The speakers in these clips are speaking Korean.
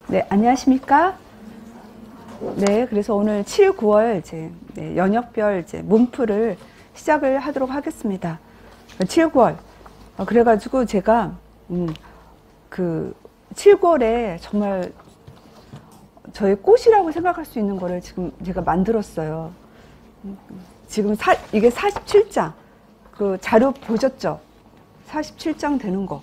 네, 안녕하십니까? 네, 그래서 오늘 7, 9월 연역별 문풀을 시작을 하도록 하겠습니다. 7, 9월. 그래가지고 제가, 7, 9월에 정말 저의 꽃이라고 생각할 수 있는 거를 지금 제가 만들었어요. 지금 이게 47장. 그 자료 보셨죠? 47장 되는 거.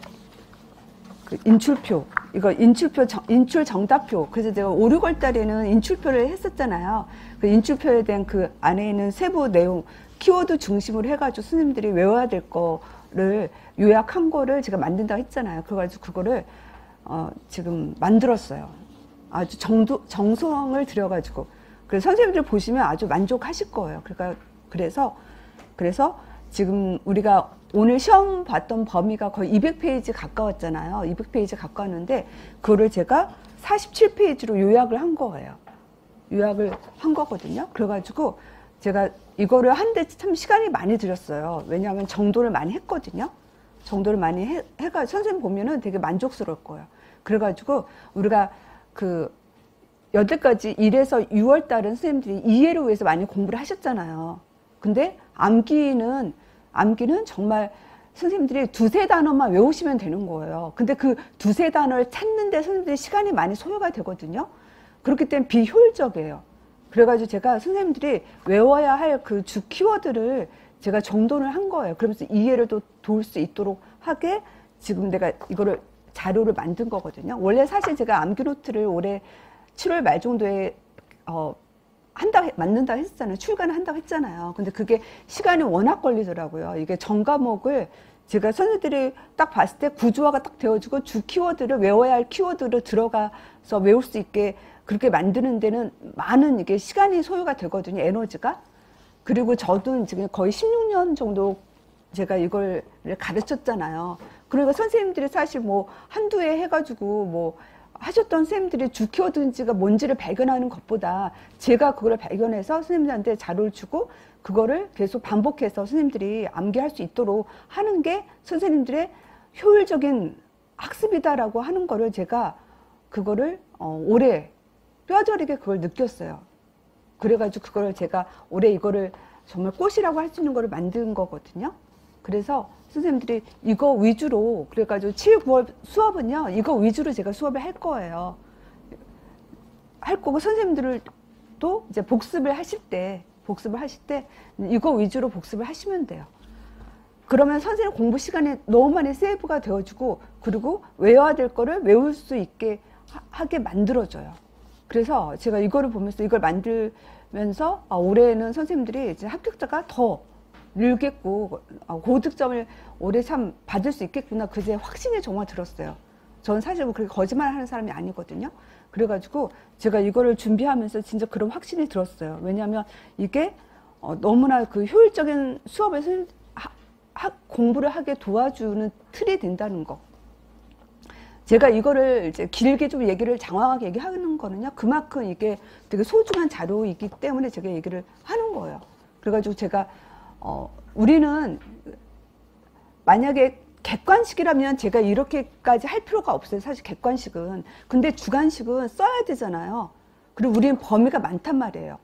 그 인출표. 이거 인출 정답표. 그래서 제가 5, 6월 달에는 인출표를 했었잖아요. 그 인출표에 대한 그 안에 있는 세부 내용, 키워드 중심으로 해가지고 스님들이 외워야 될 거를 요약한 거를 제가 만든다고 했잖아요. 그래가지고 그거를, 지금 만들었어요. 아주 정성을 들여가지고. 그래서 선생님들 보시면 아주 만족하실 거예요. 그래서 지금 우리가 오늘 시험 봤던 범위가 거의 200페이지 가까웠잖아요. 200페이지 가까웠는데 그거를 제가 47페이지로 요약을 한 거예요. 요약을 한 거거든요. 그래가지고 제가 이거를 하는데 참 시간이 많이 들었어요. 왜냐하면 정도를 많이 했거든요. 정도를 많이 해가 선생님 보면은 되게 만족스러울 거예요. 그래가지고 우리가 여태까지 1에서 6월 달은 선생님들이 이해를 위해서 많이 공부를 하셨잖아요. 근데 암기는 정말 선생님들이 두세 단어만 외우시면 되는 거예요. 근데 그 두세 단어를 찾는데 선생님들이 시간이 많이 소요가 되거든요. 그렇기 때문에 비효율적이에요. 그래가지고 제가 선생님들이 외워야 할 그 주 키워드를 제가 정돈을 한 거예요. 그러면서 이해를 또 도울 수 있도록 하게 지금 내가 이거를 자료를 만든 거거든요. 원래 사실 제가 암기 노트를 올해 7월 말 정도에 만든다고 했잖아요. 출간을 한다고 했잖아요. 근데 그게 시간이 워낙 걸리더라고요. 이게 전 과목을 제가 선생님들이 딱 봤을 때 구조화가 딱 되어지고 주 키워드를 외워야 할 키워드를 들어가서 외울 수 있게 그렇게 만드는 데는 많은 이게 시간이 소요가 되거든요. 에너지가. 그리고 저도 지금 거의 16년 정도 제가 이걸 가르쳤잖아요. 그러니까 선생님들이 사실 뭐 한두 해 해가지고 뭐 하셨던 선생님들이 주 키워드가 뭔지를 발견하는 것보다 제가 그걸 발견해서 선생님들한테 자료를 주고 그거를 계속 반복해서 선생님들이 암기할 수 있도록 하는 게 선생님들의 효율적인 학습이다라고 하는 거를 제가 그거를 올해 뼈저리게 그걸 느꼈어요. 그래가지고 그거를 제가 올해 이거를 정말 꽃이라고 할 수 있는 거를 만든 거거든요. 그래서 선생님들이 이거 위주로 그래가지고 7, 9월 수업은요 이거 위주로 제가 수업을 할 거예요. 할 거고 선생님들도 이제 복습을 하실 때 이거 위주로 복습을 하시면 돼요. 그러면 선생님 공부 시간이 너무 많이 세이브가 되어지고 그리고 외워야 될 거를 외울 수 있게 하게 만들어져요. 그래서 제가 이거를 보면서 이걸 만들면서 올해는 선생님들이 이제 합격자가 더 늘겠고 고득점을 올해 참 받을 수 있겠구나 그제 확신이 정말 들었어요. 저는 사실 뭐 그렇게 거짓말하는 사람이 아니거든요. 그래가지고 제가 이거를 준비하면서 진짜 그런 확신이 들었어요. 왜냐하면 이게 너무나 그 효율적인 수업에서 공부를 하게 도와주는 틀이 된다는 거. 제가 이거를 이제 길게 좀 얘기를 장황하게 얘기하는 거는요. 그만큼 이게 되게 소중한 자료이기 때문에 제가 얘기를 하는 거예요. 그래가지고 제가 우리는 만약에 객관식이라면 제가 이렇게까지 할 필요가 없어요. 사실 객관식은. 근데 주관식은 써야 되잖아요. 그리고 우리는 범위가 많단 말이에요.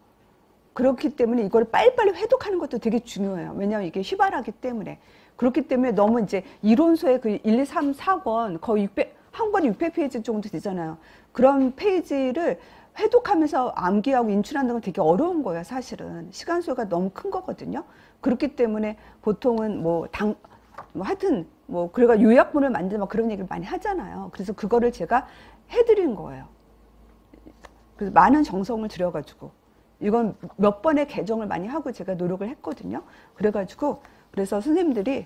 그렇기 때문에 이걸 빨리빨리 회독하는 것도 되게 중요해요. 왜냐하면 이게 휘발하기 때문에. 그렇기 때문에 너무 이제 이론서의 그 1, 2, 3, 4권 거의 600, 한 권이 600페이지 정도 되잖아요. 그런 페이지를 회독하면서 암기하고 인출하는 건 되게 어려운 거예요. 사실은. 시간 소요가 너무 큰 거거든요. 그렇기 때문에 보통은 하여튼 그래가 요약본을 만들면 그런 얘기를 많이 하잖아요. 그래서 그거를 제가 해드린 거예요. 그래서 많은 정성을 들여가지고 이건 몇 번의 개정을 많이 하고 제가 노력을 했거든요. 그래서 선생님들이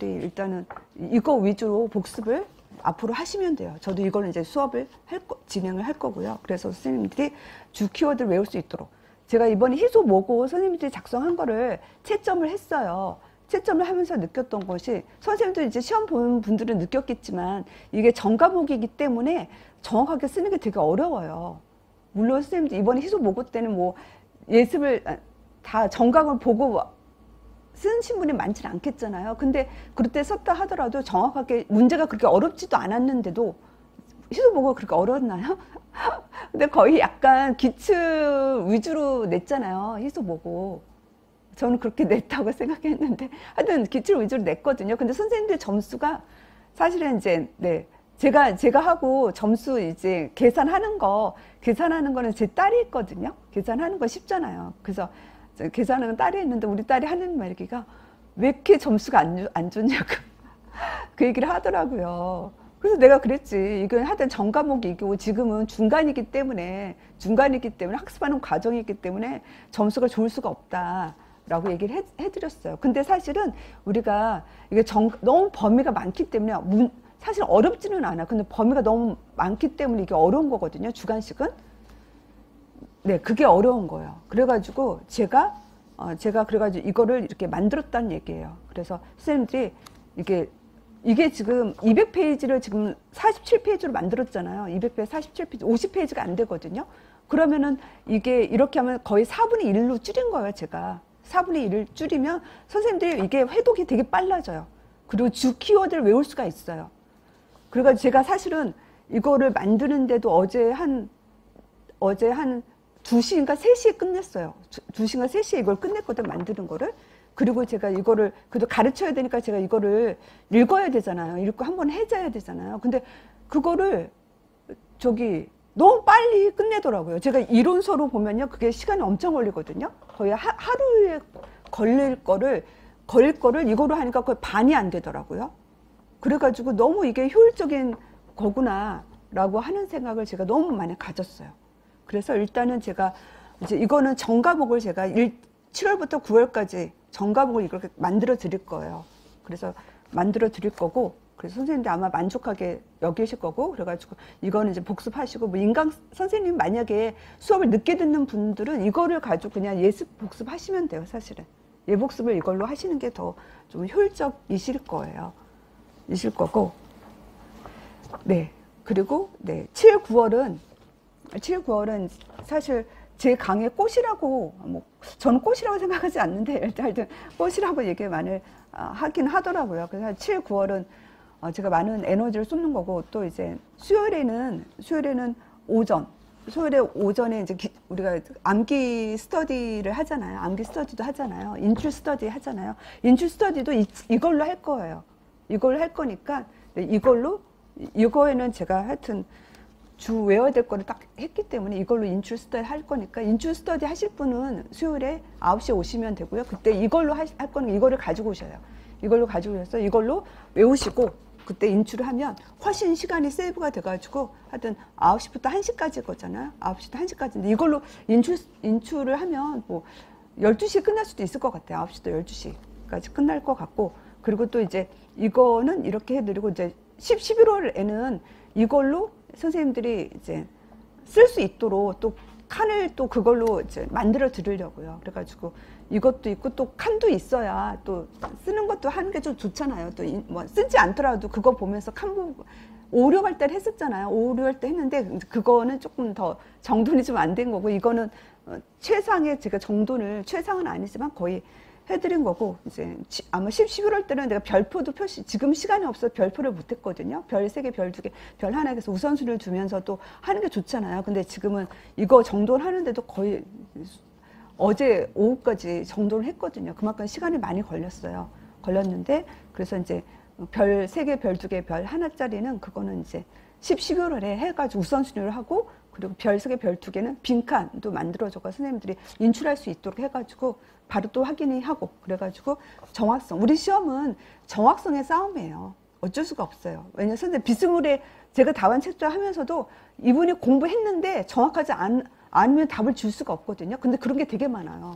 일단은 이거 위주로 복습을 앞으로 하시면 돼요. 저도 이거는 이제 수업을 진행을 할 거고요. 그래서 선생님들이 주 키워드를 외울 수 있도록. 제가 이번에 희소 모고 선생님들이 작성한 거를 채점을 했어요. 채점을 하면서 느꼈던 것이 선생님들 이제 시험 보는 분들은 느꼈겠지만 이게 전과목이기 때문에 정확하게 쓰는 게 되게 어려워요. 물론 선생님들 이번에 희소 모고 때는 뭐 예습을 다 전각을 보고 쓰신 분이 많지는 않겠잖아요. 근데 그럴 때 썼다 하더라도 정확하게 문제가 그렇게 어렵지도 않았는데도 희소복어 그렇게 어려웠나요? 근데 거의 약간 기출 위주로 냈잖아요. 희소복어. 저는 그렇게 냈다고 생각했는데 하여튼 기출 위주로 냈거든요. 근데 선생님들 점수가 사실은 이제 네 제가 하고 점수 이제 계산하는 거는 제 딸이 있거든요. 계산하는 거 쉽잖아요. 그래서 계산하는 딸이 있는데 우리 딸이 하는 말기가 왜 이렇게 점수가 안 좋냐고 그 얘기를 하더라고요. 그래서 내가 그랬지. 이건 하여튼 전 과목이고 지금은 중간이기 때문에 학습하는 과정이기 때문에 점수가 좋을 수가 없다. 라고 얘기를 해드렸어요. 근데 사실은 우리가 이게 너무 범위가 많기 때문에 사실 어렵지는 않아. 근데 범위가 너무 많기 때문에 이게 어려운 거거든요. 주관식은. 네, 그게 어려운 거예요. 그래가지고 제가 그래가지고 이거를 이렇게 만들었다는 얘기예요. 그래서 선생님들이 이게 지금 200페이지를 지금 47페이지로 만들었잖아요. 200페이지, 47페이지, 50페이지가 안 되거든요. 그러면은 이게 이렇게 하면 거의 4분의 1로 줄인 거예요, 제가. 4분의 1을 줄이면 선생님들이 이게 회독이 되게 빨라져요. 그리고 주 키워드를 외울 수가 있어요. 그래가지고 제가 사실은 이거를 만드는데도 어제 한 2시인가 3시에 끝냈어요. 2시인가 3시에 이걸 끝냈거든, 만드는 거를. 그리고 제가 이거를 그래도 가르쳐야 되니까 제가 이거를 읽어야 되잖아요. 읽고 한번 해줘야 되잖아요. 근데 그거를 너무 빨리 끝내더라고요. 제가 이론서로 보면요, 그게 시간이 엄청 걸리거든요. 거의 하루에 걸릴 거를 이거로 하니까 거의 반이 안 되더라고요. 그래가지고 너무 이게 효율적인 거구나라고 하는 생각을 제가 너무 많이 가졌어요. 그래서 일단은 제가 이제 이거는 전 과목을 제가 7월부터 9월까지 전 과목을 이렇게 만들어 드릴 거예요. 그래서 만들어 드릴 거고, 그래서 선생님들 아마 만족하게 여기실 거고, 그래가지고 이거는 이제 복습하시고, 뭐 인강 선생님 만약에 수업을 늦게 듣는 분들은 이거를 가지고 그냥 예습 복습하시면 돼요, 사실은. 예복습을 이걸로 하시는 게 더 좀 효율적이실 거예요. 이실 거고. 네. 그리고, 네. 7, 9월은 사실 제 강의 꽃이라고, 저는 꽃이라고 생각하지 않는데, 일단 꽃이라고 얘기 많이 하긴 하더라고요. 그래서 7, 9월은 제가 많은 에너지를 쏟는 거고, 또 이제 수요일에는 수요일에 오전에 이제 우리가 암기 스터디를 하잖아요. 암기 스터디도 하잖아요. 인출 스터디 하잖아요. 인출 스터디도 이걸로 할 거예요. 이걸로 할 거니까, 이거에는 제가 하여튼 주 외워야 될 거를 딱 했기 때문에 이걸로 인출 스터디 할 거니까, 인출 스터디 하실 분은 수요일에 9시에 오시면 되고요. 그때 이걸로 할 거는 이거를 가지고 오셔요. 이걸로 가지고 오셔서 이걸로 외우시고, 그때 인출을 하면 훨씬 시간이 세이브가 돼가지고 하여튼 9시부터 1시까지 거잖아요. 9시부터 1시까지인데 이걸로 인출을 하면 뭐 12시에 끝날 수도 있을 것 같아요. 9시부터 12시까지 끝날 것 같고, 그리고 또 이제 이거는 이렇게 해드리고, 이제 11월에는 이걸로 선생님들이 이제 쓸 수 있도록 또 칸을 또 그걸로 이제 만들어 드리려고요. 그래가지고 이것도 있고 또 칸도 있어야 또 쓰는 것도 하는 게 좀 좋잖아요. 또 뭐 쓰지 않더라도 그거 보면서 칸 보고 5, 6할 때 했었잖아요. 5, 6할 때 했는데 그거는 조금 더 정돈이 좀 안 된 거고, 이거는 최상의 제가 정돈을, 최상은 아니지만 거의 해드린 거고, 이제 아마 11월 때는 내가 별표도 지금 시간이 없어서 별표를 못 했거든요. 별 3개, 별 2개, 별 하나 해서 우선순위를 두면서 또 하는 게 좋잖아요. 근데 지금은 이거 정돈을 하는데도 거의 어제 오후까지 정돈을 했거든요. 그만큼 시간이 많이 걸렸는데, 그래서 이제 별 3개, 별 2개, 별 하나짜리는 그거는 이제 12월에 해가지고 우선순위를 하고, 그리고 별 3개, 별 2개는 빈칸도 만들어줘서 선생님들이 인출할 수 있도록 해가지고 바로 또 확인이 하고, 그래가지고 정확성, 우리 시험은 정확성의 싸움이에요. 어쩔 수가 없어요. 왜냐면 선생님 비스무리에 제가 답안 책자하면서도 이분이 공부했는데 정확하지 않으면 답을 줄 수가 없거든요. 근데 그런 게 되게 많아요.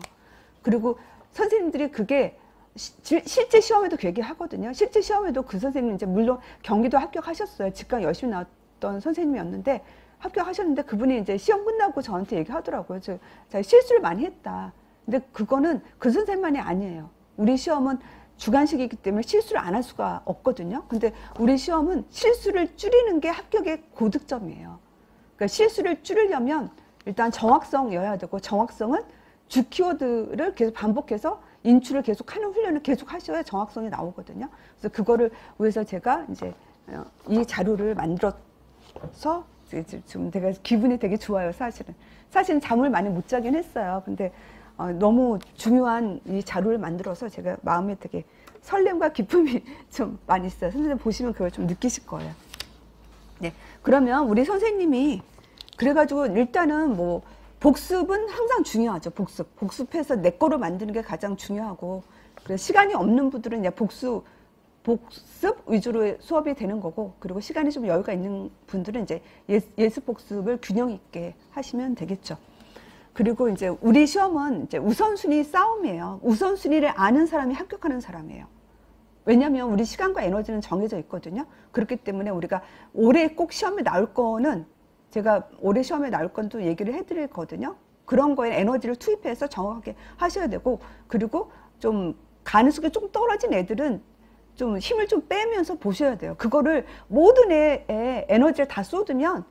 그리고 선생님들이 그게 실제 시험에도 그 얘기 하거든요. 실제 시험에도 그 선생님 이제 물론 경기도 합격하셨어요. 직강 열심히 나왔던 선생님이었는데 합격하셨는데, 그분이 이제 시험 끝나고 저한테 얘기하더라고요. 제가 실수를 많이 했다. 근데 그거는 그 선생님만이 아니에요. 우리 시험은 주관식이기 때문에 실수를 안 할 수가 없거든요. 근데 우리 시험은 실수를 줄이는 게 합격의 고득점이에요. 그러니까 실수를 줄이려면 일단 정확성이어야 되고, 정확성은 주 키워드를 계속 반복해서 인출을 계속 하는 훈련을 계속 하셔야 정확성이 나오거든요. 그래서 그거를 위해서 제가 이제 이 자료를 지금 제가 기분이 되게 좋아요, 사실은. 사실은 잠을 많이 못 자긴 했어요. 근데 너무 중요한 이 자료를 만들어서 제가 마음에 되게 설렘과 기쁨이 좀 많이 있어요. 선생님 보시면 그걸 좀 느끼실 거예요. 네. 그러면 우리 선생님이 그래가지고 일단은 뭐 복습은 항상 중요하죠. 복습해서 내 거로 만드는 게 가장 중요하고, 그래서 시간이 없는 분들은 이제 복습 위주로 수업이 되는 거고, 그리고 시간이 좀 여유가 있는 분들은 이제 예습 복습을 균형 있게 하시면 되겠죠. 그리고 이제 우리 시험은 이제 우선순위 싸움이에요. 우선순위를 아는 사람이 합격하는 사람이에요. 왜냐하면 우리 시간과 에너지는 정해져 있거든요. 그렇기 때문에 우리가 올해 꼭 시험에 나올 거는, 제가 올해 시험에 나올 건 또 얘기를 해드리거든요. 그런 거에 에너지를 투입해서 정확하게 하셔야 되고, 그리고 좀 가능성이 좀 떨어진 애들은 좀 힘을 좀 빼면서 보셔야 돼요. 그거를 모든 애에 에너지를 다 쏟으면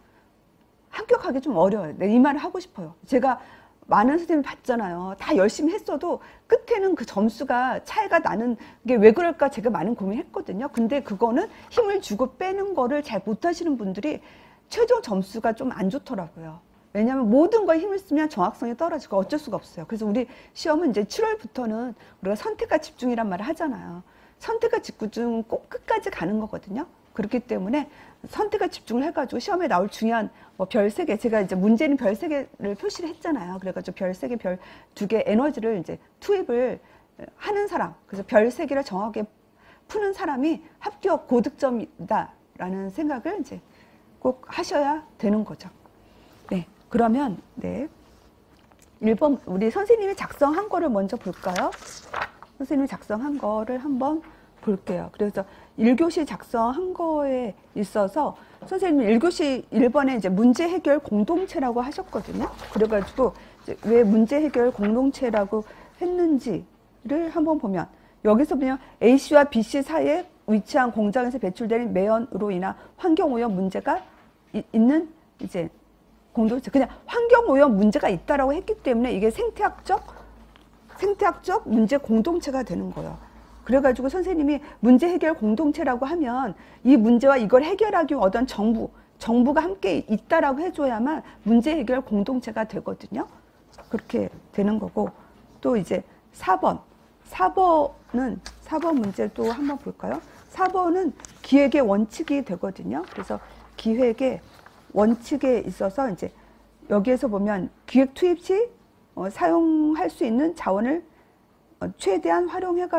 합격하기 좀 어려워요. 이 말을 하고 싶어요. 제가 많은 선생님 봤잖아요. 다 열심히 했어도 끝에는 그 점수가 차이가 나는 게 왜 그럴까 제가 많은 고민했거든요. 근데 그거는 힘을 주고 빼는 거를 잘 못하시는 분들이 최종 점수가 좀 안 좋더라고요. 왜냐하면 모든 거에 힘을 쓰면 정확성이 떨어지고 어쩔 수가 없어요. 그래서 우리 시험은 이제 7월부터는 우리가 선택과 집중이란 말을 하잖아요. 선택과 집중 꼭 끝까지 가는 거거든요. 그렇기 때문에 선택과 집중을 해가지고 시험에 나올 중요한 뭐 별 3개, 제가 이제 문제는 별 3개를 표시를 했잖아요. 그래가지고 별 3개, 별 2개 에너지를 이제 투입을 하는 사람, 그래서 별 3개를 정확하게 푸는 사람이 합격 고득점이다라는 생각을 이제 꼭 하셔야 되는 거죠. 네, 그러면 네, 1번 우리 선생님이 작성한 거를 먼저 볼까요? 선생님이 작성한 거를 한번 볼게요. 그래서 1교시 작성한 거에 있어서 선생님이 1교시 1번에 이제 문제 해결 공동체라고 하셨거든요. 그래가지고 이제 왜 문제 해결 공동체라고 했는지를 한번 보면, 여기서 보면 A씨와 B씨 사이에 위치한 공장에서 배출되는 매연으로 인한 환경오염 문제가 있는 이제 공동체, 그냥 환경오염 문제가 있다라고 했기 때문에 이게 생태학적 문제 공동체가 되는 거예요. 그래가지고 선생님이 문제 해결 공동체라고 하면 이 문제와 이걸 해결하기 위한 어떤 정부가 함께 있다라고 해줘야만 문제 해결 공동체가 되거든요. 그렇게 되는 거고, 또 이제 4번 문제를 또 한번 볼까요? 4번은 기획의 원칙이 되거든요. 그래서 기획의 원칙에 있어서 이제 여기에서 보면 기획 투입 시 사용할 수 있는 자원을 최대한 활용해서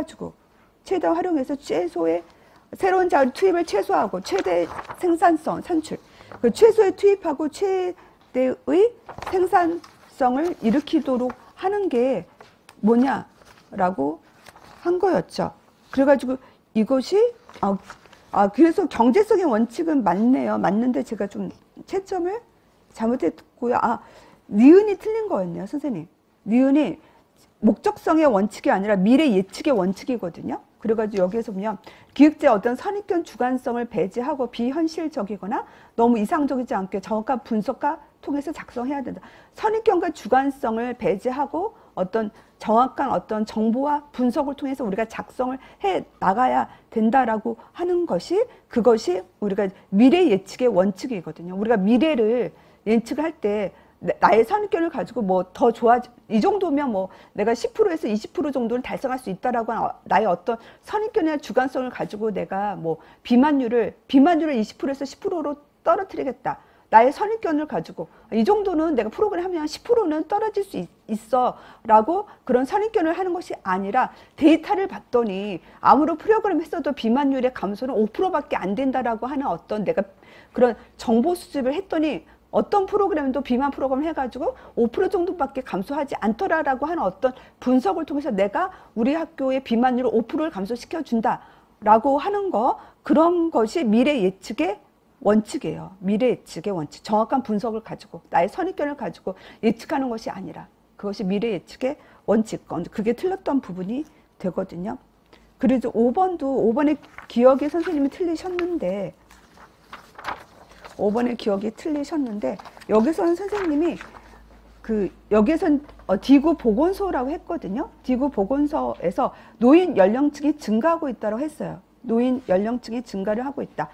최소의 새로운 자원 투입을 최소화하고 최대 생산성 산출, 그 최소의 투입하고 최대의 생산성을 일으키도록 하는 게 뭐냐라고 한 거였죠. 그래가지고 이것이 그래서 경제성의 원칙은 맞네요. 맞는데 제가 좀 채점을 잘못했고요. 니은이 틀린 거였네요, 선생님. 니은이 목적성의 원칙이 아니라 미래 예측의 원칙이거든요. 그래가지고 여기에서 보면 기획자의 어떤 선입견 주관성을 배제하고 비현실적이거나 너무 이상적이지 않게 정확한 분석과 통해서 작성해야 된다. 선입견과 주관성을 배제하고 어떤 정확한 어떤 정보와 분석을 통해서 우리가 작성을 해 나가야 된다라고 하는 것이, 그것이 우리가 미래 예측의 원칙이거든요. 우리가 미래를 예측을 할 때 나의 선입견을 가지고 뭐 더 이 정도면 뭐 내가 10%에서 20% 정도는 달성할 수 있다라고 하는 나의 어떤 선입견이나 주관성을 가지고 내가 뭐 비만율을 20%에서 10%로 떨어뜨리겠다. 나의 선입견을 가지고 이 정도는 내가 프로그램 하면 10%는 떨어질 수 있어 라고 그런 선입견을 하는 것이 아니라, 데이터를 봤더니 아무런 프로그램 했어도 비만율의 감소는 5%밖에 안 된다라고 하는 어떤 내가 그런 정보 수집을 했더니 어떤 프로그램도 비만 프로그램 해가지고 5% 정도밖에 감소하지 않더라라고 하는 어떤 분석을 통해서 내가 우리 학교의 비만율을 5%를 감소시켜준다라고 하는 거, 그런 것이 미래 예측의 원칙이에요. 미래 예측의 원칙. 정확한 분석을 가지고 나의 선입견을 가지고 예측하는 것이 아니라 그것이 미래 예측의 원칙. 그게 틀렸던 부분이 되거든요. 그래서 5번에 기억이 선생님이 틀리셨는데, 5번의 기억이 틀리셨는데, 여기서는 선생님이 여기선 디구 보건소라고 했거든요. 디구 보건소에서 노인 연령층이 증가하고 있다고 했어요. 노인 연령층이 증가를 하고 있다.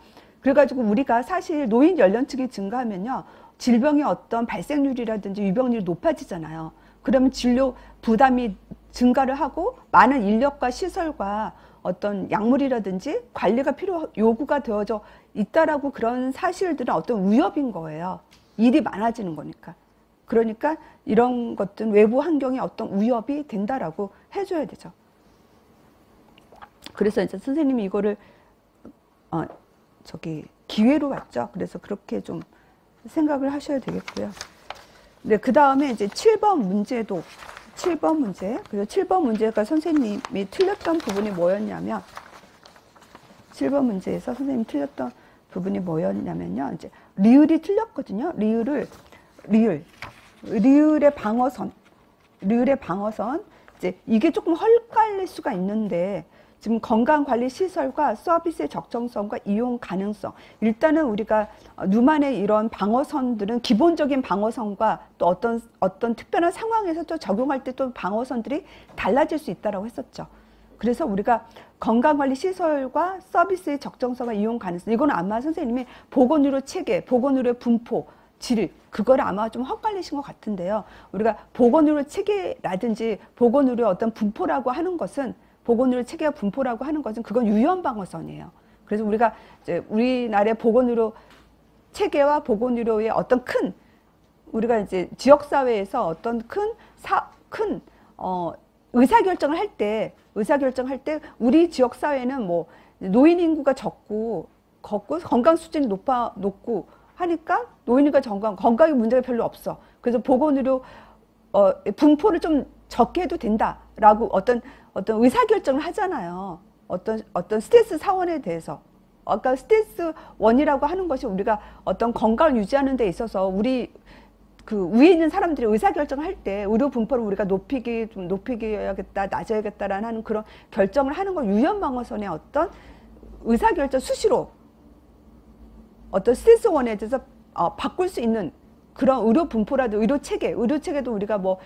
그래가지고 우리가 사실 노인 연령층이 증가하면요, 질병의 어떤 발생률이라든지 유병률이 높아지잖아요. 그러면 진료 부담이 증가를 하고 많은 인력과 시설과 어떤 약물이라든지 관리가 요구가 되어져 있다라고, 그런 사실들은 어떤 위협인 거예요. 일이 많아지는 거니까. 그러니까 이런 것들은 외부 환경에 어떤 위협이 된다라고 해줘야 되죠. 그래서 이제 선생님이 이거를 기회로 봤죠. 그래서 그렇게 좀 생각을 하셔야 되겠고요. 네, 그 다음에 이제 7번 문제도, 7번 문제. 그래서 7번 문제가 선생님이 틀렸던 부분이 뭐였냐면, 7번 문제에서 선생님이 틀렸던 부분이 뭐였냐면요, 이제 리을이 틀렸거든요. 리을의 방어선, 이제 이게 조금 헷갈릴 수가 있는데, 지금 건강관리시설과 서비스의 적정성과 이용 가능성. 일단은 우리가 누만의 이런 방어선들은 기본적인 방어선과 또 어떤 특별한 상황에서 또 적용할 때 또 방어선들이 달라질 수 있다고 했었죠. 그래서 우리가 건강관리시설과 서비스의 적정성과 이용 가능성. 이건 아마 선생님이 보건의료 체계, 보건의료 분포, 질, 그걸 아마 좀 헷갈리신 것 같은데요. 우리가 보건의료 체계라든지 보건의료 어떤 분포라고 하는 것은, 보건의료 체계와 분포라고 하는 것은 그건 유연방어선이에요. 그래서 우리가 이제 우리나라의 보건의료 체계와 보건의료의 어떤 우리가 이제 지역사회에서 어떤 큰 의사결정을 할 때 우리 지역사회는 뭐 노인 인구가 적고 건강 수준이 높고 하니까 노인과 건강에 문제가 별로 없어. 그래서 보건의료 분포를 좀 적게 해도 된다라고 어떤 의사결정을 하잖아요. 어떤 스트레스 사원에 대해서. 아까 스트레스 원이라고 하는 것이 우리가 어떤 건강을 유지하는 데 있어서 우리 그 위에 있는 사람들이 의사결정을 할 때 의료 분포를 우리가 높이겠다, 낮아야겠다라는 그런 결정을 하는 걸 유연방어선의 어떤 의사결정 수시로 어떤 스트레스 원에 대해서 바꿀 수 있는 그런 의료 분포라도 의료 체계도 우리가 뭐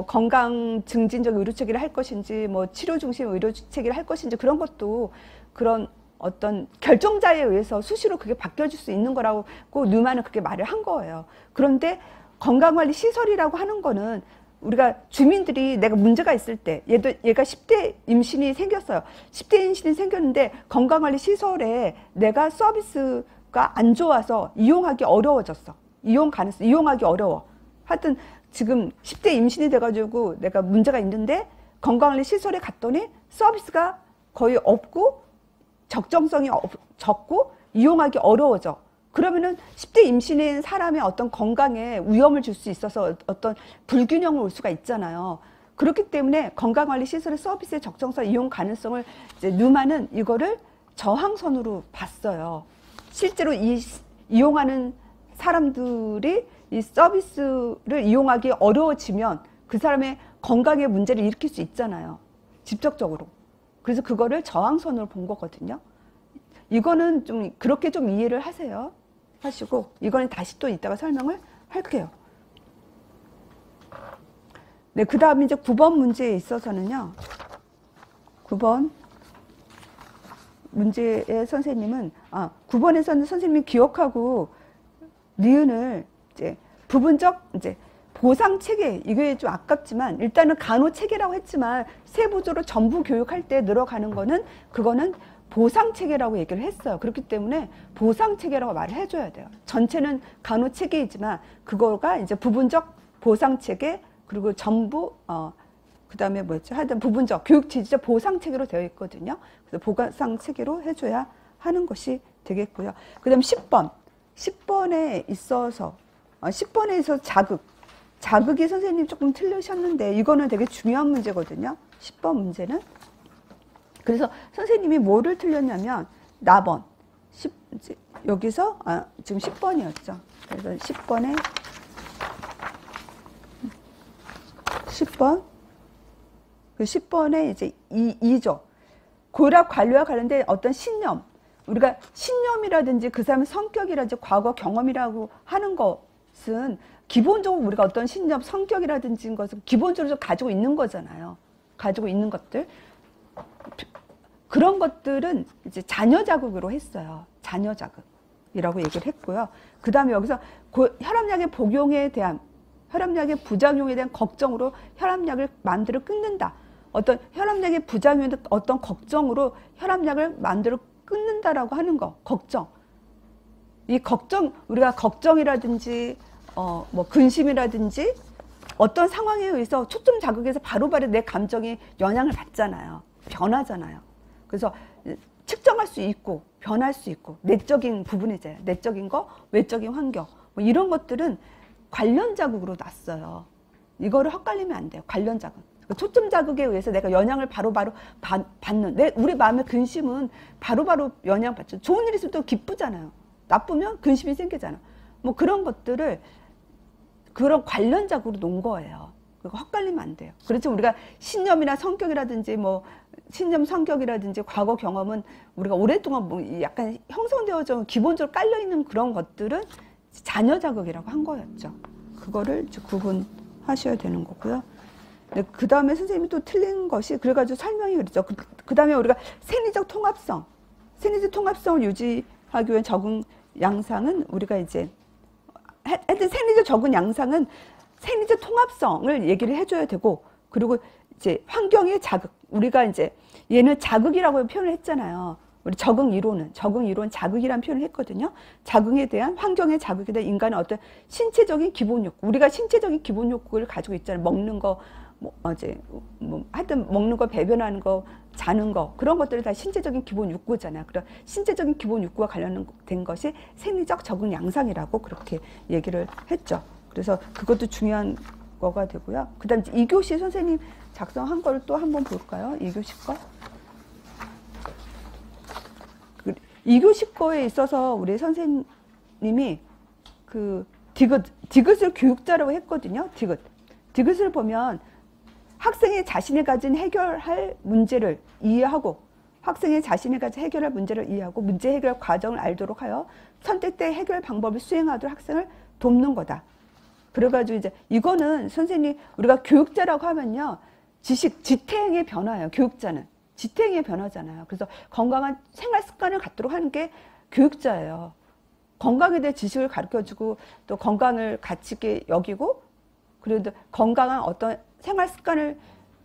건강 증진적 의료 체계를 할 것인지, 뭐 치료 중심 의료 체계를 할 것인지, 그런 것도 그런 어떤 결정자에 의해서 수시로 그게 바뀌어질 수 있는 거라고 뉴만은 그렇게 말을 한 거예요. 그런데 건강관리 시설이라고 하는 거는 우리가 주민들이 내가 문제가 있을 때, 얘가 10대 임신이 생겼어요. 10대 임신이 생겼는데 건강관리 시설에 내가 서비스가 안 좋아서 이용하기 어려워졌어. 이용하기 어려워. 하여튼 지금 10대 임신이 돼가지고 내가 문제가 있는데 건강관리 시설에 갔더니 서비스가 거의 없고 적정성이 적고 이용하기 어려워져. 그러면은 10대 임신인 사람의 어떤 건강에 위험을 줄 수 있어서 어떤 불균형을 올 수가 있잖아요. 그렇기 때문에 건강관리 시설의 서비스의 적정성, 이용 가능성을 이제 뉴만은 이거를 저항선으로 봤어요. 실제로 이용하는 사람들이 이 서비스를 이용하기 어려워지면 그 사람의 건강에 문제를 일으킬 수 있잖아요. 직접적으로. 그래서 그거를 저항선으로 본 거거든요. 이거는 좀 그렇게 좀 이해를 하시고 이거는 다시 또 이따가 설명을 할게요. 네, 그 다음에 이제 9번 문제에 있어서는요. 9번 문제의 선생님은 9번에서는 선생님이 기억하고 니은을 이제 부분적 이제 보상 체계, 이게 좀 아깝지만 일단은 간호 체계라고 했지만 세부적으로 전부 교육할 때 늘어가는 거는 그거는 보상 체계라고 얘기를 했어요. 그렇기 때문에 보상 체계라고 말을 해줘야 돼요. 전체는 간호 체계이지만 그거가 이제 부분적 보상 체계, 그리고 전부 그다음에 뭐였죠? 하여튼 부분적 교육 지지적 보상 체계로 되어 있거든요. 그래서 보상 체계로 해줘야 하는 것이 되겠고요. 그다음 10번에 있어서 10번에 있어서 자극이 선생님 조금 틀리셨는데 이거는 되게 중요한 문제거든요. 10번 문제는. 그래서 선생님이 뭐를 틀렸냐면 나번 여기서 지금 10번이었죠. 그래서 10번에 이제 2조 고혈압 관리와 관련된 어떤 신념, 우리가 신념이라든지 그 사람의 성격이라든지 과거 경험이라고 하는 것은 기본적으로 우리가 어떤 신념, 성격이라든지 것을 기본적으로 가지고 있는 거잖아요. 가지고 있는 것들. 그런 것들은 이제 자녀 자극으로 했어요. 자녀 자극. 이라고 얘기를 했고요. 그 다음에 여기서 혈압약의 복용에 대한, 혈압약의 부작용에 대한 걱정으로 혈압약을 만들어 끊는다. 어떤 혈압약의 부작용에 대한 어떤 걱정으로 혈압약을 만들어 끊는다라고 하는 거, 걱정. 이 걱정, 우리가 걱정이라든지, 뭐 근심이라든지 어떤 상황에 의해서 초점 자극에서 바로바로 내 감정이 영향을 받잖아요. 변하잖아요. 그래서 측정할 수 있고 변할 수 있고 내적인 부분이잖아요. 내적인 거, 외적인 환경 뭐 이런 것들은 관련 자극으로 났어요. 이거를 헛갈리면 안 돼요. 관련 자극. 초점 자극에 의해서 내가 영향을 바로바로 받는, 우리 마음의 근심은 바로바로 영향받죠. 좋은 일이 있으면 또 기쁘잖아요. 나쁘면 근심이 생기잖아. 뭐 그런 것들을 그런 관련 자극으로 놓은 거예요. 그거 헛갈리면 안 돼요. 그렇죠. 우리가 신념이나 성격이라든지 뭐 신념 성격이라든지 과거 경험은 우리가 오랫동안 뭐 약간 형성되어져 기본적으로 깔려있는 그런 것들은 자녀 자극이라고 한 거였죠. 그거를 구분하셔야 되는 거고요. 네, 그 다음에 선생님이 또 틀린 것이 그래가지고 설명이 그랬죠. 그 다음에 우리가 생리적 통합성을 유지하기 위한 적응 양상은 우리가 이제 하여튼 생리적 적응 양상은 생리적 통합성을 얘기를 해줘야 되고, 그리고 이제 환경의 자극, 우리가 이제 얘는 자극이라고 표현을 했잖아요. 우리 적응 이론 자극이라는 표현을 했거든요. 자극에 대한, 환경의 자극에 대한 인간의 어떤 신체적인 기본 욕구, 우리가 신체적인 기본 욕구를 가지고 있잖아요. 먹는 거, 하여튼 먹는 거, 배변하는 거, 자는 거, 그런 것들이 다 신체적인 기본 욕구잖아요. 그런 신체적인 기본 욕구와 관련된 것이 생리적 적응 양상이라고 그렇게 얘기를 했죠. 그래서 그것도 중요한 거가 되고요. 그 다음 2교시 선생님 작성한 걸 또 한번 볼까요? 2교시 거. 2교시 거에 있어서 우리 선생님이 그 디귿을 교육자라고 했거든요. 디귿을 보면 학생이 자신이 가진 해결할 문제를 이해하고, 학생이 자신이 가진 해결할 문제를 이해하고 문제 해결 과정을 알도록 하여 선택된 해결 방법을 수행하도록 학생을 돕는 거다. 그래가지고 이제 이거는 선생님, 우리가 교육자라고 하면요, 지태행의 변화예요. 교육자는 지태행의 변화잖아요. 그래서 건강한 생활 습관을 갖도록 하는 게 교육자예요. 건강에 대해 지식을 가르쳐주고 또 건강을 가치 있게 여기고, 그래도 건강한 어떤 생활 습관을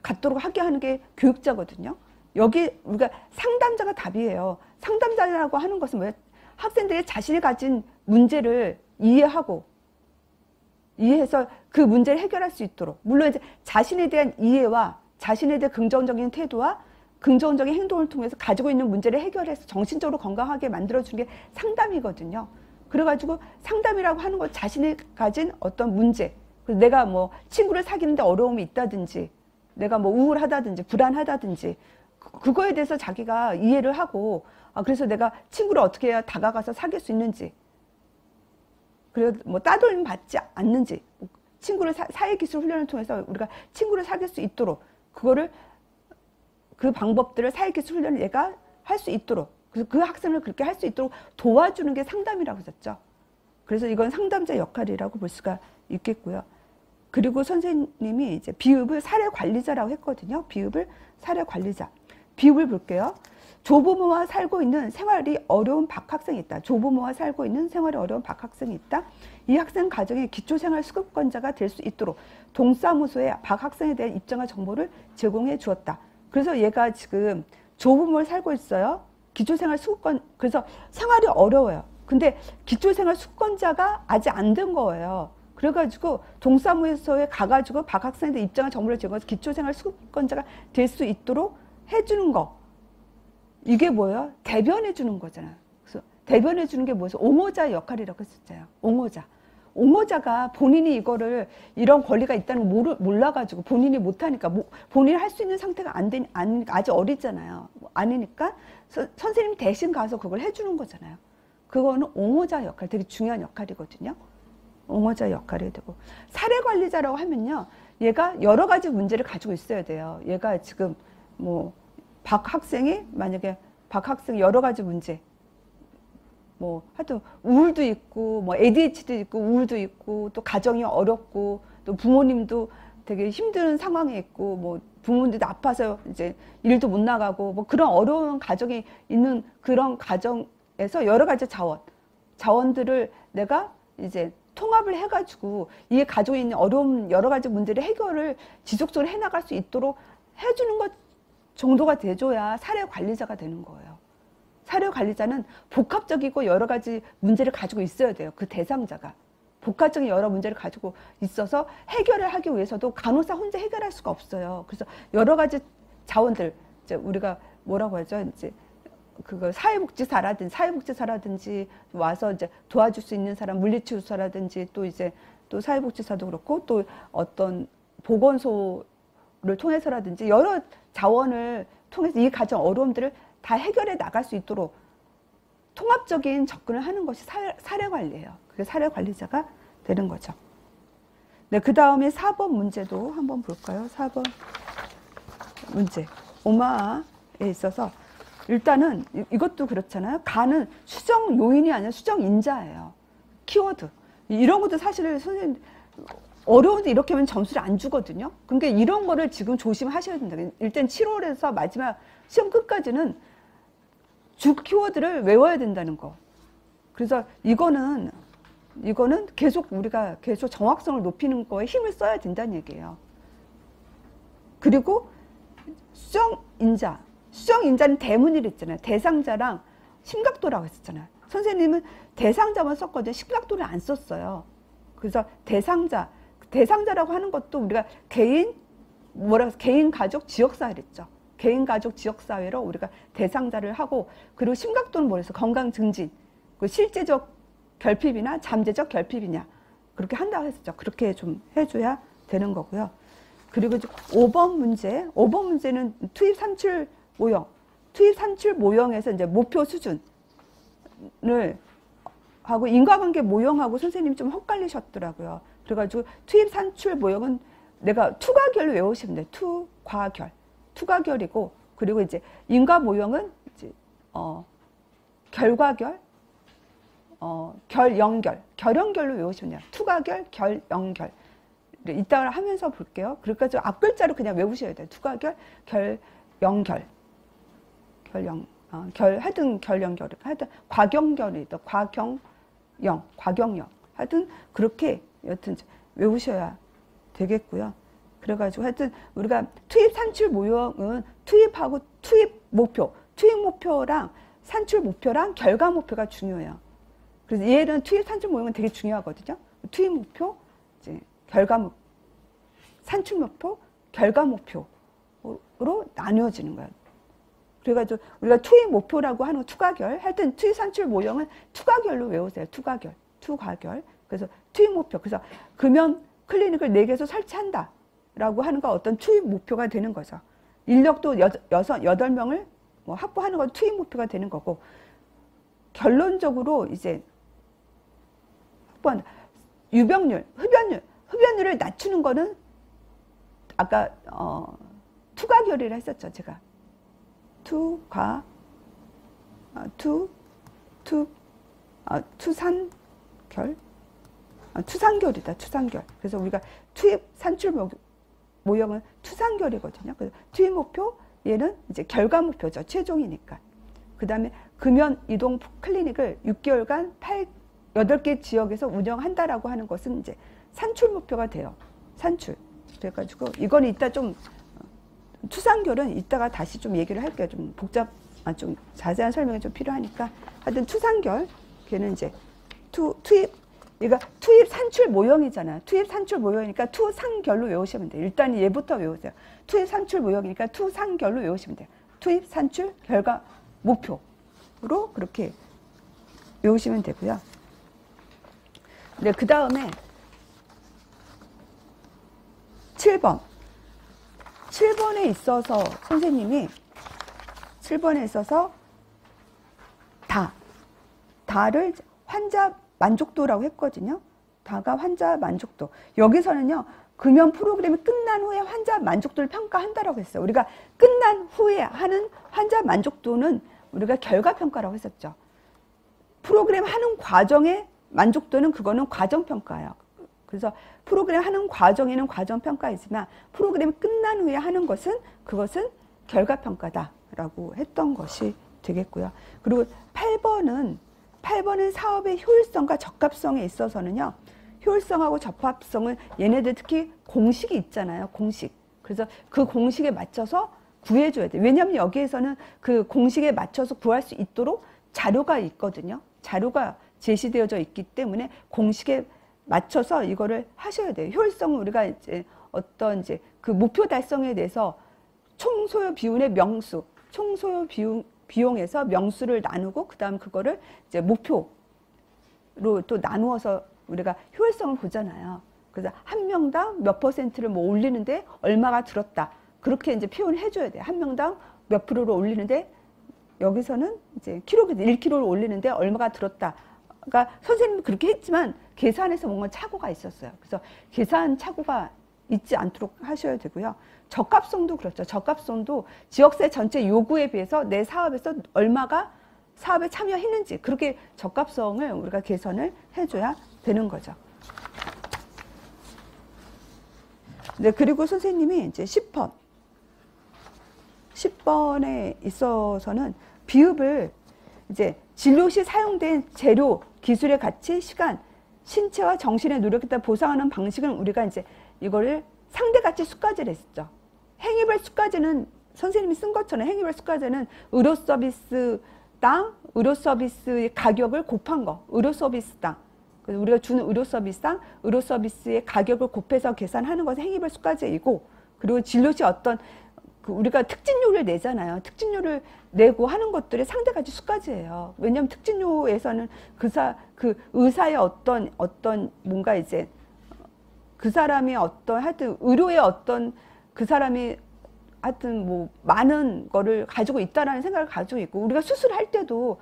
갖도록 하게 하는 게 교육자거든요. 여기 우리가 상담자가 답이에요. 상담자라고 하는 것은 뭐예요? 학생들이 자신이 가진 문제를 이해해서 그 문제를 해결할 수 있도록, 물론 이제 자신에 대한 이해와 자신에 대한 긍정적인 태도와 긍정적인 행동을 통해서 가지고 있는 문제를 해결해서 정신적으로 건강하게 만들어주는 게 상담이거든요. 그래가지고 상담이라고 하는 건 자신이 가진 어떤 문제, 내가 뭐 친구를 사귀는데 어려움이 있다든지, 내가 뭐 우울하다든지 불안하다든지, 그거에 대해서 자기가 이해를 하고, 그래서 내가 친구를 어떻게 해야 다가가서 사귈 수 있는지, 그리고 뭐 따돌림 받지 않는지, 친구를 사회기술 훈련을 통해서 우리가 친구를 사귈 수 있도록, 그 방법들을 사회기술 훈련을 얘가 할 수 있도록, 그래서 그 학생을 그렇게 할 수 있도록 도와주는 게 상담이라고 했었죠. 그래서 이건 상담자 역할이라고 볼 수가 있겠고요. 그리고 선생님이 이제 비읍을 사례관리자라고 했거든요. 비읍을 사례관리자. 비읍을 볼게요. 조부모와 살고 있는 생활이 어려운 박학생이 있다. 조부모와 살고 있는 생활이 어려운 박학생이 있다. 이 학생 가정의 기초생활 수급권자가 될 수 있도록 동사무소에 박학생에 대한 입장과 정보를 제공해 주었다. 그래서 얘가 지금 조부모를 살고 있어요. 기초생활 수급권, 그래서 생활이 어려워요. 근데 기초생활 수급권자가 아직 안 된 거예요. 그래가지고 동사무소에 가가지고 박학생에 대한 입장과 정보를 제공해서 기초생활 수급권자가 될 수 있도록 해주는 거. 이게 뭐예요? 대변해 주는 거잖아요. 그래서 대변해 주는 게 뭐죠? 옹호자 역할이라고 했었잖아요. 옹호자가 본인이 이거를 이런 권리가 있다는 걸 몰라가지고 본인이 못하니까, 본인이 할 수 있는 상태가 아직 어리잖아요. 아니니까 선생님 대신 가서 그걸 해주는 거잖아요. 그거는 옹호자 역할, 되게 중요한 역할이거든요. 옹호자 역할이 되고, 사례관리자라고 하면요, 얘가 여러 가지 문제를 가지고 있어야 돼요. 얘가 지금 뭐 만약에 박학생이 여러 가지 문제, 뭐 하여튼 우울도 있고, 뭐 ADHD도 있고, 우울도 있고, 또 가정이 어렵고, 또 부모님도 되게 힘든 상황에 있고, 뭐 부모님도 아파서 이제 일도 못 나가고, 뭐 그런 어려운 가정이 있는 그런 가정에서 여러 가지 자원, 자원들을 내가 이제 통합을 해가지고 이 가지고 있는 어려운 여러 가지 문제를 해결을 지속적으로 해나갈 수 있도록 해주는 것 정도가 돼줘야 사례 관리자가 되는 거예요. 사례 관리자는 복합적이고 여러 가지 문제를 가지고 있어야 돼요. 그 대상자가. 복합적인 여러 문제를 가지고 있어서 해결을 하기 위해서도 간호사 혼자 해결할 수가 없어요. 그래서 여러 가지 자원들, 이제 우리가 뭐라고 하죠? 이제 그거 사회복지사라든지 와서 이제 도와줄 수 있는 사람, 물리치료사라든지 또 이제 또 사회복지사도 그렇고 또 어떤 보건소를 통해서라든지 여러 자원을 통해서 이 가정 어려움들을 다 해결해 나갈 수 있도록 통합적인 접근을 하는 것이 사례 관리예요. 그게 사례 관리자가 되는 거죠. 네, 그 다음에 4번 문제도 한번 볼까요? 4번 문제. 오마에 있어서 일단은 이것도 그렇잖아요. 가는 수정 요인이 아니라 수정 인자예요. 키워드. 이런 것도 사실 선생님 어려운데 이렇게 하면 점수를 안 주거든요. 그러니까 이런 거를 지금 조심하셔야 된다. 일단 7월에서 마지막 시험 끝까지는 주 키워드를 외워야 된다는 거. 그래서 이거는 계속 우리가 계속 정확성을 높이는 거에 힘을 써야 된다는 얘기예요. 그리고 수정인자는 대문일 있잖아요. 대상자랑 심각도라고 했었잖아요. 선생님은 대상자만 썼거든요. 심각도를 안 썼어요. 그래서 대상자라고 하는 것도 우리가 개인 가족 지역사회 그랬죠. 개인 가족 지역사회로 우리가 대상자를 하고, 그리고 심각도는 뭐랬어? 건강 증진, 그 실제적 결핍이나 잠재적 결핍이냐, 그렇게 한다고 했었죠. 그렇게 좀 해줘야 되는 거고요. 그리고 5번 문제는 투입 산출 모형에서 이제 목표 수준을 하고 인과관계 모형하고 선생님이 좀 헷갈리셨더라고요. 그래가지고 투입 산출 모형은 내가 투과결로 외우시면 돼요. 투과결이고, 그리고 이제 인과 모형은 이제 결과결, 결연결로 외우시면 돼요. 투과결, 결연결. 이따가 하면서 볼게요. 그러니까 좀 앞글자로 그냥 외우셔야 돼요. 투과결, 결연결. 하여튼 결연결, 하여튼 과경결이다. 과경영. 하여튼 그렇게 여튼 외우셔야 되겠고요. 그래가지고 하여튼 우리가 투입 산출 모형은 투입하고 투입 목표랑 산출 목표랑 결과 목표가 중요해요. 그래서 얘는 투입 산출 모형은 되게 중요하거든요. 투입 목표, 이제 산출 목표, 결과 목표로 나뉘어지는 거예요. 그래가지고 우리가 투입 목표라고 하는 거 투과결, 하여튼 투입 산출 모형은 투과결로 외우세요. 투과결. 그래서 투입 목표. 그래서 금연 클리닉을 4개에서 설치한다 라고 하는 거 어떤 투입 목표가 되는 거죠. 인력도 8명을 뭐 확보하는 건 투입 목표가 되는 거고, 결론적으로 이제 확보한다. 흡연율을 낮추는 거는 아까 투과결이라 했었죠. 제가 투상결. 그래서 우리가 투입 산출 모형은 투상결이거든요. 그래서 투입 목표, 얘는 이제 결과 목표죠. 최종이니까. 그 다음에 금연 이동 클리닉을 6개월간 8개 지역에서 운영한다라고 하는 것은 이제 산출 목표가 돼요. 산출. 그래가지고 이건 이따 좀 투상결은 이따가 다시 좀 얘기를 할게요. 좀 좀 자세한 설명이 좀 필요하니까. 하여튼 투상결, 걔는 이제 투입 산출 모형이잖아요. 투입 산출 모형이니까 투상결로 외우시면 돼요. 일단 얘부터 외우세요. 투입 산출 모형이니까 투상결로 외우시면 돼요. 투입 산출 결과 목표로 그렇게 외우시면 되고요. 네, 그 다음에 7번에 있어서 선생님이 7번에 있어서 다를 환자 만족도라고 했거든요. 다가 환자 만족도. 여기서는요, 금연 프로그램이 끝난 후에 환자 만족도를 평가한다라고 했어요. 우리가 끝난 후에 하는 환자 만족도는 우리가 결과평가라고 했었죠. 프로그램 하는 과정의 만족도는 그거는 과정평가예요. 그래서 프로그램 하는 과정에는 과정평가이지만 프로그램이 끝난 후에 하는 것은 그것은 결과평가다라고 했던 것이 되겠고요. 그리고 8번은 8번은 사업의 효율성과 적합성에 있어서는요. 효율성하고 적합성은 얘네들 특히 공식이 있잖아요. 공식. 그래서 그 공식에 맞춰서 구해줘야 돼요. 왜냐하면 여기에서는 그 공식에 맞춰서 구할 수 있도록 자료가 있거든요. 자료가 제시되어져 있기 때문에 공식에 맞춰서 이거를 하셔야 돼요. 효율성은 우리가 이제 어떤 이제 그 목표 달성에 대해서 총 소요 비용의 명수, 총 소요 비용에서 명수를 나누고 그다음 그거를 이제 목표로 또 나누어서 우리가 효율성을 보잖아요. 그래서 한 명당 몇 퍼센트를 뭐 올리는데 얼마가 들었다. 그렇게 이제 표현을 해줘야 돼요. 한 명당 몇 프로를 올리는데 여기서는 이제 1kg를 올리는데 얼마가 들었다. 그러니까 선생님은 그렇게 했지만 계산에서 뭔가 착오가 있었어요. 그래서 계산 착오가 있지 않도록 하셔야 되고요. 적합성도 그렇죠. 적합성도 지역사회 전체 요구에 비해서 내 사업에서 얼마가 사업에 참여했는지 그렇게 적합성을 우리가 개선을 해줘야 되는 거죠. 네, 그리고 선생님이 이제 10번에 있어서는 비읍을 이제 진료 시 사용된 재료, 기술의 가치, 시간, 신체와 정신의 노력에 따라 보상하는 방식은 우리가 이제 이거를 상대가치 수까지를 했었죠. 행위별 수까지는 선생님이 쓴 것처럼 행위별 수까지는 의료 서비스당, 의료 서비스의 가격을 곱한 거, 의료 서비스당. 그래서 우리가 주는 의료 서비스당, 의료 서비스의 가격을 곱해서 계산하는 것은 행위별 수까지이고, 그리고 진료 시 어떤 우리가 특진료를 내잖아요. 특진료를 내고 하는 것들이 상대가치 수까지예요. 왜냐하면 특진료에서는 그 의사의 어떤 뭔가 이제 그 사람이 어떤 하여튼 의료의 어떤 그 사람이 하여튼 뭐 많은 거를 가지고 있다라는 생각을 가지고 있고, 우리가 수술할 때도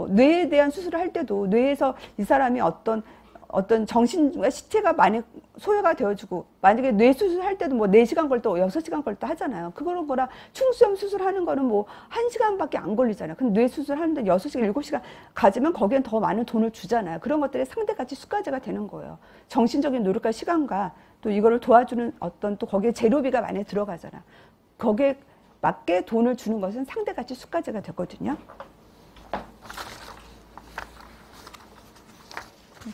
뇌에 대한 수술을 할 때도 뇌에서 이 사람이 어떤 정신과 시체가 많이 소요가 되어지고, 만약에 뇌 수술할 때도 뭐 4시간 걸다 6시간 걸다 하잖아요. 그거는 거랑 충수염 수술하는 거는 뭐 1시간밖에 안 걸리잖아요. 근데 뇌 수술하는데 6시간, 7시간 가지면 거기엔 더 많은 돈을 주잖아요. 그런 것들이 상대가치 수까지가 되는 거예요. 정신적인 노력과 시간과 또 이거를 도와주는 어떤 또 거기에 재료비가 많이 들어가잖아요. 거기에 맞게 돈을 주는 것은 상대가치 수까지가 되거든요.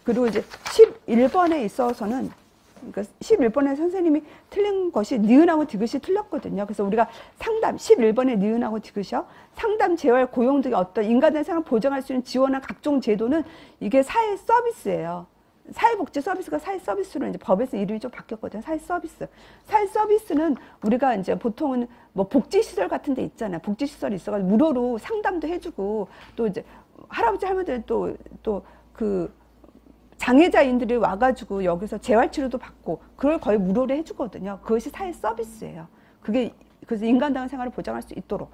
그리고 이제 11번에 있어서는, 그러니까 11번에 선생님이 틀린 것이 니은하고 디귿이 틀렸거든요. 그래서 우리가 상담, 11번에 니은하고 디귿이요. 상담, 재활, 고용 등의 어떤 인간의 생활을 보장할 수 있는 지원한 각종 제도는 이게 사회 서비스예요. 사회복지 서비스가 사회 서비스로 이제 법에서 이름이 좀 바뀌었거든요. 사회 서비스. 사회 서비스는 우리가 이제 보통은 뭐 복지시설 같은 데 있잖아요. 복지시설이 있어가지고 무료로 상담도 해주고, 또 이제 할아버지, 할머니들 또 그 장애자인들이 와가지고 여기서 재활치료도 받고 그걸 거의 무료로 해주거든요. 그것이 사회 서비스예요. 그게 그래서 인간다운 생활을 보장할 수 있도록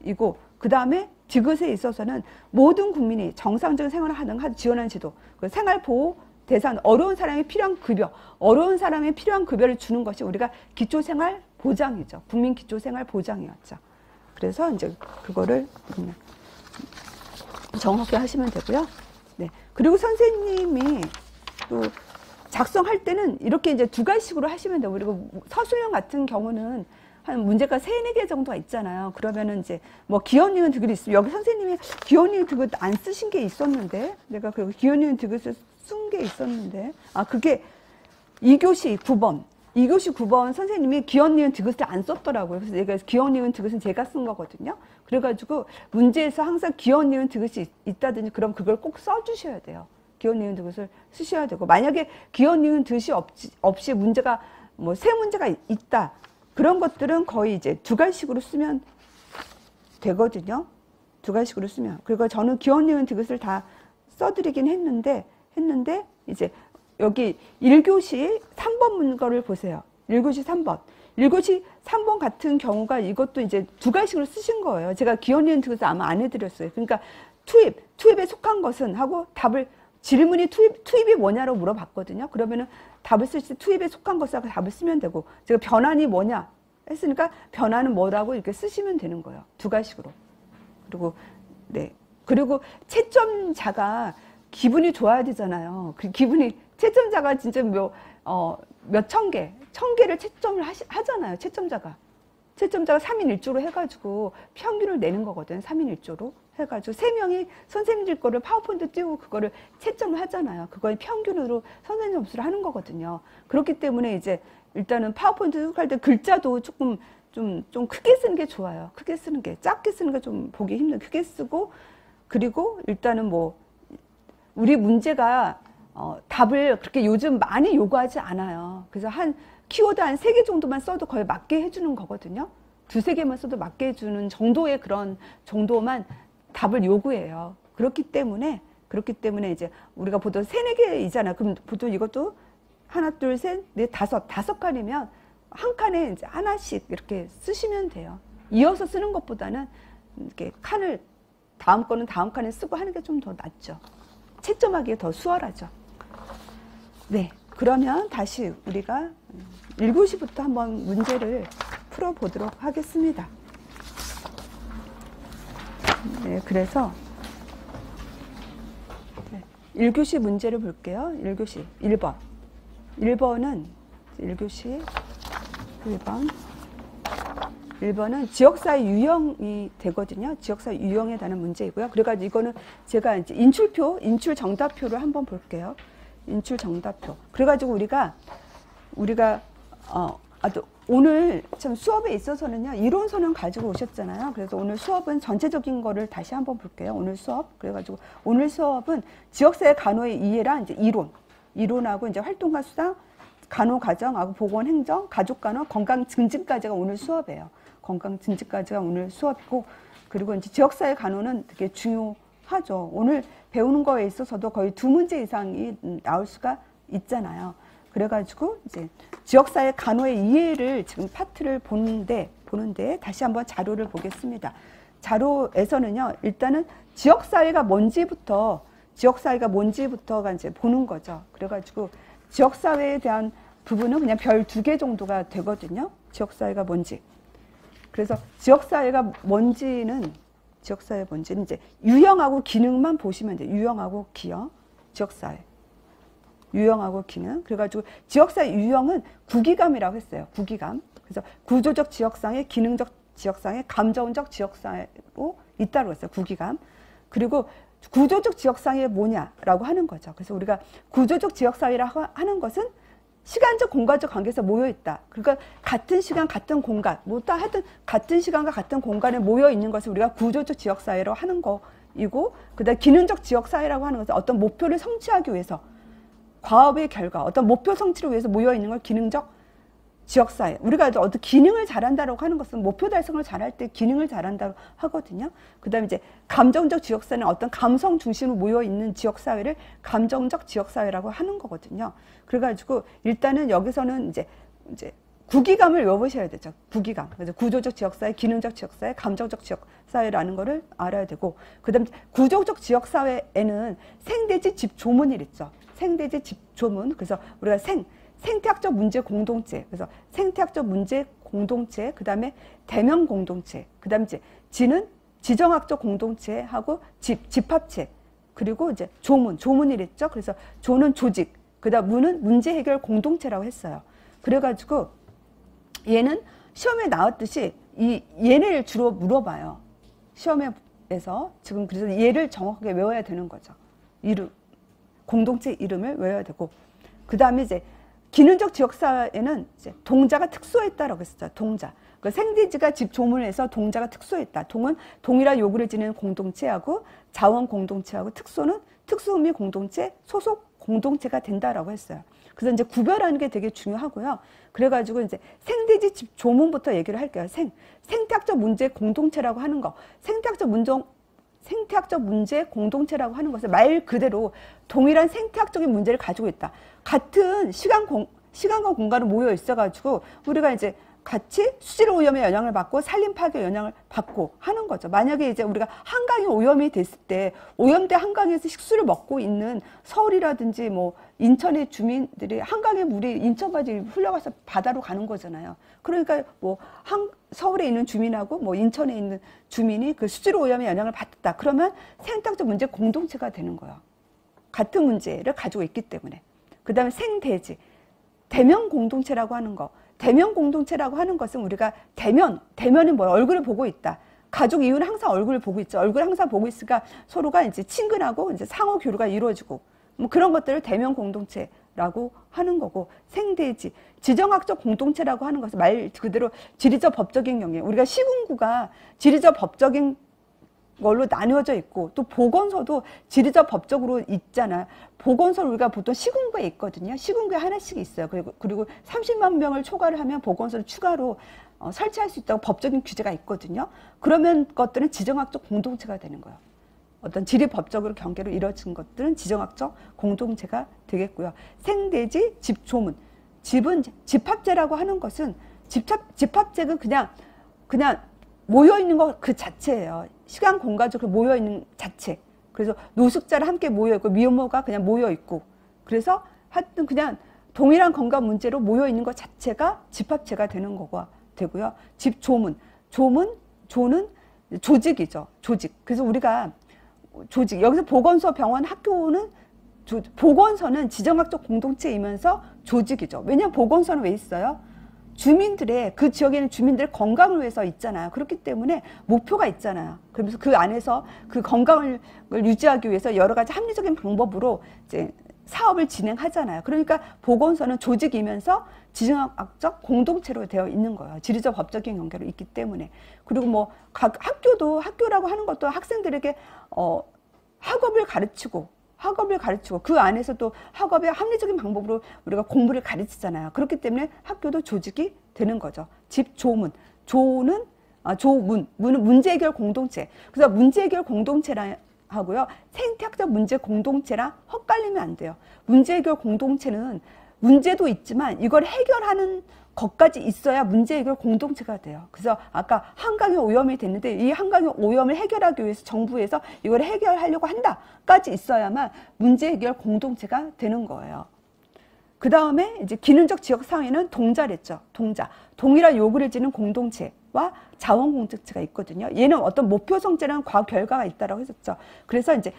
이고, 그 다음에 디귿에 있어서는 모든 국민이 정상적인 생활을 하는 지원하는 제도, 생활보호 대상, 어려운 사람에 필요한 급여, 어려운 사람에 필요한 급여를 주는 것이 우리가 기초생활보장이죠. 국민 기초생활보장이었죠. 그래서 이제 그거를 정확히 하시면 되고요. 네. 그리고 선생님이 또 작성할 때는 이렇게 이제 두 가지식으로 하시면 돼요. 그리고 서술형 같은 경우는 한 문제가 3-4개 정도가 있잖아요. 그러면은 이제 뭐 기억, 니은, 디귿이 있으면, 여기 선생님이 기억, 니은, 디귿 안 쓰신 게 있었는데, 내가 그 기억, 니은, 디귿을 쓴 게 있었는데, 그게 2교시 9번. 2교시 9번 선생님이 기억, 니은, 디귿을 안 썼더라고요. 그래서 내가 기억, 니은, 디귿은 제가 쓴 거거든요. 그래가지고 문제에서 항상 기억, 니은, 디귿이 있다든지 그럼 그걸 꼭 써주셔야 돼요. 기억, 니은, 디귿을 쓰셔야 되고, 만약에 기억, 니은, 디귿이 없이 문제가 뭐 3문제가 있다. 그런 것들은 거의 이제 두 가지식으로 쓰면 되거든요. 두 가지식으로 쓰면. 그리고 저는 기억, 니은, 디귿을 다 써드리긴 했는데 이제 여기 1교시 3번 문거를 보세요. 1교시 3번. 1교시 3번 같은 경우가 이것도 이제 두 가지식으로 쓰신 거예요. 제가 기억, 니은, 디귿을 아마 안 해드렸어요. 그러니까 투입에 속한 것은 하고 답을, 질문이 투입이 뭐냐로 물어봤거든요. 그러면은 답을 쓸 때 투입에 속한 것하고 답을 쓰면 되고, 제가 변환이 뭐냐 했으니까 변환은 뭐라고 이렇게 쓰시면 되는 거예요. 두 가지식으로. 그리고 네. 그리고 채점자가 기분이 좋아야 되잖아요. 그 기분이, 채점자가 진짜 몇 천 개를 채점을 하잖아요. 채점자가 3인 1조로 해가지고 평균을 내는 거거든요. 3인 1조로 해가지고 3명이 선생님들 거를 파워포인트 띄우고 그거를 채점을 하잖아요. 그거의 평균으로 선생님 점수를 하는 거거든요. 그렇기 때문에 이제 일단은 파워포인트 할 때 글자도 조금 좀 크게 쓰는 게 좋아요. 크게 쓰는 게, 작게 쓰는 게 좀 보기 힘든, 크게 쓰고, 그리고 일단은 뭐 우리 문제가 답을 그렇게 요즘 많이 요구하지 않아요. 그래서 한 키워드 한 3개 정도만 써도 거의 맞게 해주는 거거든요. 2-3개만 써도 맞게 해주는 정도의 그런 정도만 답을 요구해요. 그렇기 때문에 이제 우리가 보통 3-4개이잖아요. 그럼 보통 이것도 하나, 둘, 셋, 넷, 다섯 칸이면 한 칸에 이제 하나씩 이렇게 쓰시면 돼요. 이어서 쓰는 것보다는 이렇게 칸을 다음 거는 다음 칸에 쓰고 하는 게 좀 더 낫죠. 채점하기에 더 수월하죠. 네, 그러면 다시 우리가 1교시부터 한번 문제를 풀어보도록 하겠습니다. 네, 그래서 1교시 문제를 볼게요. 1교시 1번. 1번은 1교시 1번은 지역사회 유형이 되거든요. 지역사회 유형에 관한 문제이고요. 그래가지고 이거는 제가 이제 인출 정답표를 한번 볼게요. 인출 정답표. 그래가지고 우리가 오늘 참 수업에 있어서는요, 이론서는 가지고 오셨잖아요. 그래서 오늘 수업은 전체적인 거를 다시 한번 볼게요. 오늘 수업. 그래가지고 오늘 수업은 지역사회 간호의 이해랑 이제 이론하고 이제 활동과 수당, 간호가정하고 보건행정, 가족간호, 건강증진까지가 오늘 수업이에요. 건강증진까지가 오늘 수업이고, 그리고 이제 지역사회 간호는 되게 중요하죠. 오늘 배우는 거에 있어서도 거의 2문제 이상이 나올 수가 있잖아요. 그래가지고 이제 지역사회 간호의 이해를 지금 파트를 보는데 다시 한번 자료를 보겠습니다. 자료에서는요, 일단은 지역사회가 뭔지부터가 이제 보는 거죠. 그래가지고 지역사회에 대한 부분은 그냥 별 2개 정도가 되거든요. 지역사회가 뭔지. 그래서 지역사회가 뭔지는 이제 유형하고 기능만 보시면 돼요. 유형하고 기형, 지역사회. 유형하고 기능. 그래가지고 지역사회 유형은 구기감이라고 했어요. 구기감. 그래서 구조적 지역상의, 기능적 지역상의, 감정적 지역상으로 있다고 했어요. 구기감. 그리고 구조적 지역상이 뭐냐라고 하는 거죠. 그래서 우리가 구조적 지역사회라고 하는 것은 시간적, 공간적 관계에서 모여있다. 그러니까 같은 시간, 같은 공간, 하여튼 같은 시간과 같은 공간에 모여있는 것을 우리가 구조적 지역사회로 하는 거이고, 그 다음 기능적 지역사회라고 하는 것은 어떤 목표를 성취하기 위해서, 과업의 결과, 어떤 목표 성취를 위해서 모여있는 걸 기능적 지역사회. 우리가 어떤 기능을 잘한다라고 하는 것은 목표 달성을 잘할 때 기능을 잘한다고 하거든요. 그 다음에 이제 감정적 지역사회는 어떤 감성 중심으로 모여있는 지역사회를 감정적 지역사회라고 하는 거거든요. 그래가지고 일단은 여기서는 이제 구기감을 외워보셔야 되죠. 구기감. 그래서 구조적 지역사회, 기능적 지역사회, 감정적 지역사회라는 거를 알아야 되고, 그 다음에 구조적 지역사회에는 생대지 집조문이 있죠. 생대지 집조문. 그래서 우리가 생태학적 문제 공동체, 그래서 생태학적 문제 공동체, 그 다음에 대면 공동체, 그 다음에 이제 지는 지정학적 공동체하고 집합체, 그리고 이제 조문이 있죠. 그래서 조는 조직, 그 다음 문은 문제 해결 공동체라고 했어요. 그래가지고 얘는 시험에 나왔듯이 얘를 주로 물어봐요. 시험에서 지금 그래서 얘를 정확하게 외워야 되는 거죠. 공동체 이름을 외워야 되고, 그 다음에 이제 기능적 지역사회에는 이제 동자가 특수했다라고 했었죠. 동자. 그 생대지가 집 조문을 해서 동자가 특수했다. 동은 동일한 요구를 지니는 공동체하고 자원 공동체하고 특수는 특수의미 공동체, 소속 공동체가 된다라고 했어요. 그래서 이제 구별하는 게 되게 중요하고요. 그래가지고 이제 생대지 집 조문부터 얘기를 할게요. 생태학적 문제 공동체라고 하는 거. 생태학적 문제 공동체라고 하는 것은 말 그대로 동일한 생태학적인 문제를 가지고 있다. 같은 시간과 공간을 모여 있어가지고 우리가 이제 같이 수질 오염의 영향을 받고 산림 파괴 영향을 받고 하는 거죠. 만약에 이제 우리가 한강이 오염이 됐을 때 오염된 한강에서 식수를 먹고 있는 서울이라든지 뭐 인천의 주민들이 한강의 물이 인천까지 흘러가서 바다로 가는 거잖아요. 그러니까 뭐 서울에 있는 주민하고 뭐 인천에 있는 주민이 그 수질 오염의 영향을 받았다. 그러면 생태학적 문제 공동체가 되는 거예요. 같은 문제를 가지고 있기 때문에. 그 다음에 생대지, 대면 공동체라고 하는 거. 대면 공동체라고 하는 것은 우리가 대면이 뭐야? 얼굴을 보고 있다. 가족 이웃은 항상 얼굴을 보고 있죠. 얼굴을 항상 보고 있으니까 서로가 이제 친근하고 이제 상호 교류가 이루어지고 뭐 그런 것들을 대면 공동체라고 하는 거고, 생대지, 지정학적 공동체라고 하는 것은 말 그대로 지리적 법적인 경계. 우리가 시군구가 지리적 법적인 걸로 나뉘어져 있고, 또 보건소도 지리적 법적으로 있잖아요. 보건소를 우리가 보통 시군구에 있거든요. 시군구에 하나씩 있어요. 그리고 30만 명을 초과를 하면 보건소를 추가로 설치할 수 있다고 법적인 규제가 있거든요. 그러면 것들은 지정학적 공동체가 되는 거예요. 어떤 지리법적으로 경계로 이루어진 것들은 지정학적 공동체가 되겠고요. 생대지, 집조문. 집은 집합제라고 하는 것은 집합제는 그냥 모여 있는 것 그 자체예요. 시간 공간적으로 모여 있는 자체. 그래서 노숙자를 함께 모여 있고 미혼모가 그냥 모여 있고, 그래서 하여튼 그냥 동일한 건강 문제로 모여 있는 것 자체가 집합제가 되고요. 집조문. 조는 조직이죠. 조직. 그래서 우리가 조직, 여기서 보건소, 병원, 학교는 보건소는 지정학적 공동체이면서 조직이죠. 왜냐하면 보건소는 왜 있어요? 주민들의, 그 지역에 있는 주민들의 건강을 위해서 있잖아요. 그렇기 때문에 목표가 있잖아요. 그러면서 그 안에서 그 건강을 유지하기 위해서 여러 가지 합리적인 방법으로 이제 사업을 진행하잖아요. 그러니까 보건소는 조직이면서 지정학적 공동체로 되어 있는 거예요. 지리적 법적인 연계로 있기 때문에. 그리고 뭐 각 학교라고 하는 것도 학생들에게 학업을 가르치고 그 안에서 또 학업의 합리적인 방법으로 우리가 공부를 가르치잖아요. 그렇기 때문에 학교도 조직이 되는 거죠. 집조문. 문은 문제 해결 공동체. 그래서 문제 해결 공동체라 하고요. 생태학적 문제 공동체랑 헛갈리면 안 돼요. 문제 해결 공동체는 문제도 있지만 이걸 해결하는 것까지 있어야 문제 해결 공동체가 돼요. 그래서 아까 한강이 오염이 됐는데 이 한강의 오염을 해결하기 위해서 정부에서 이걸 해결하려고 한다까지 있어야만 문제 해결 공동체가 되는 거예요. 그 다음에 이제 기능적 지역 상회는 동자랬죠. 동일한 요구를 지는 공동체와 자원 공동체가 있거든요. 얘는 어떤 목표 성찰한 과학 결과가 있다라고 했었죠. 그래서 이제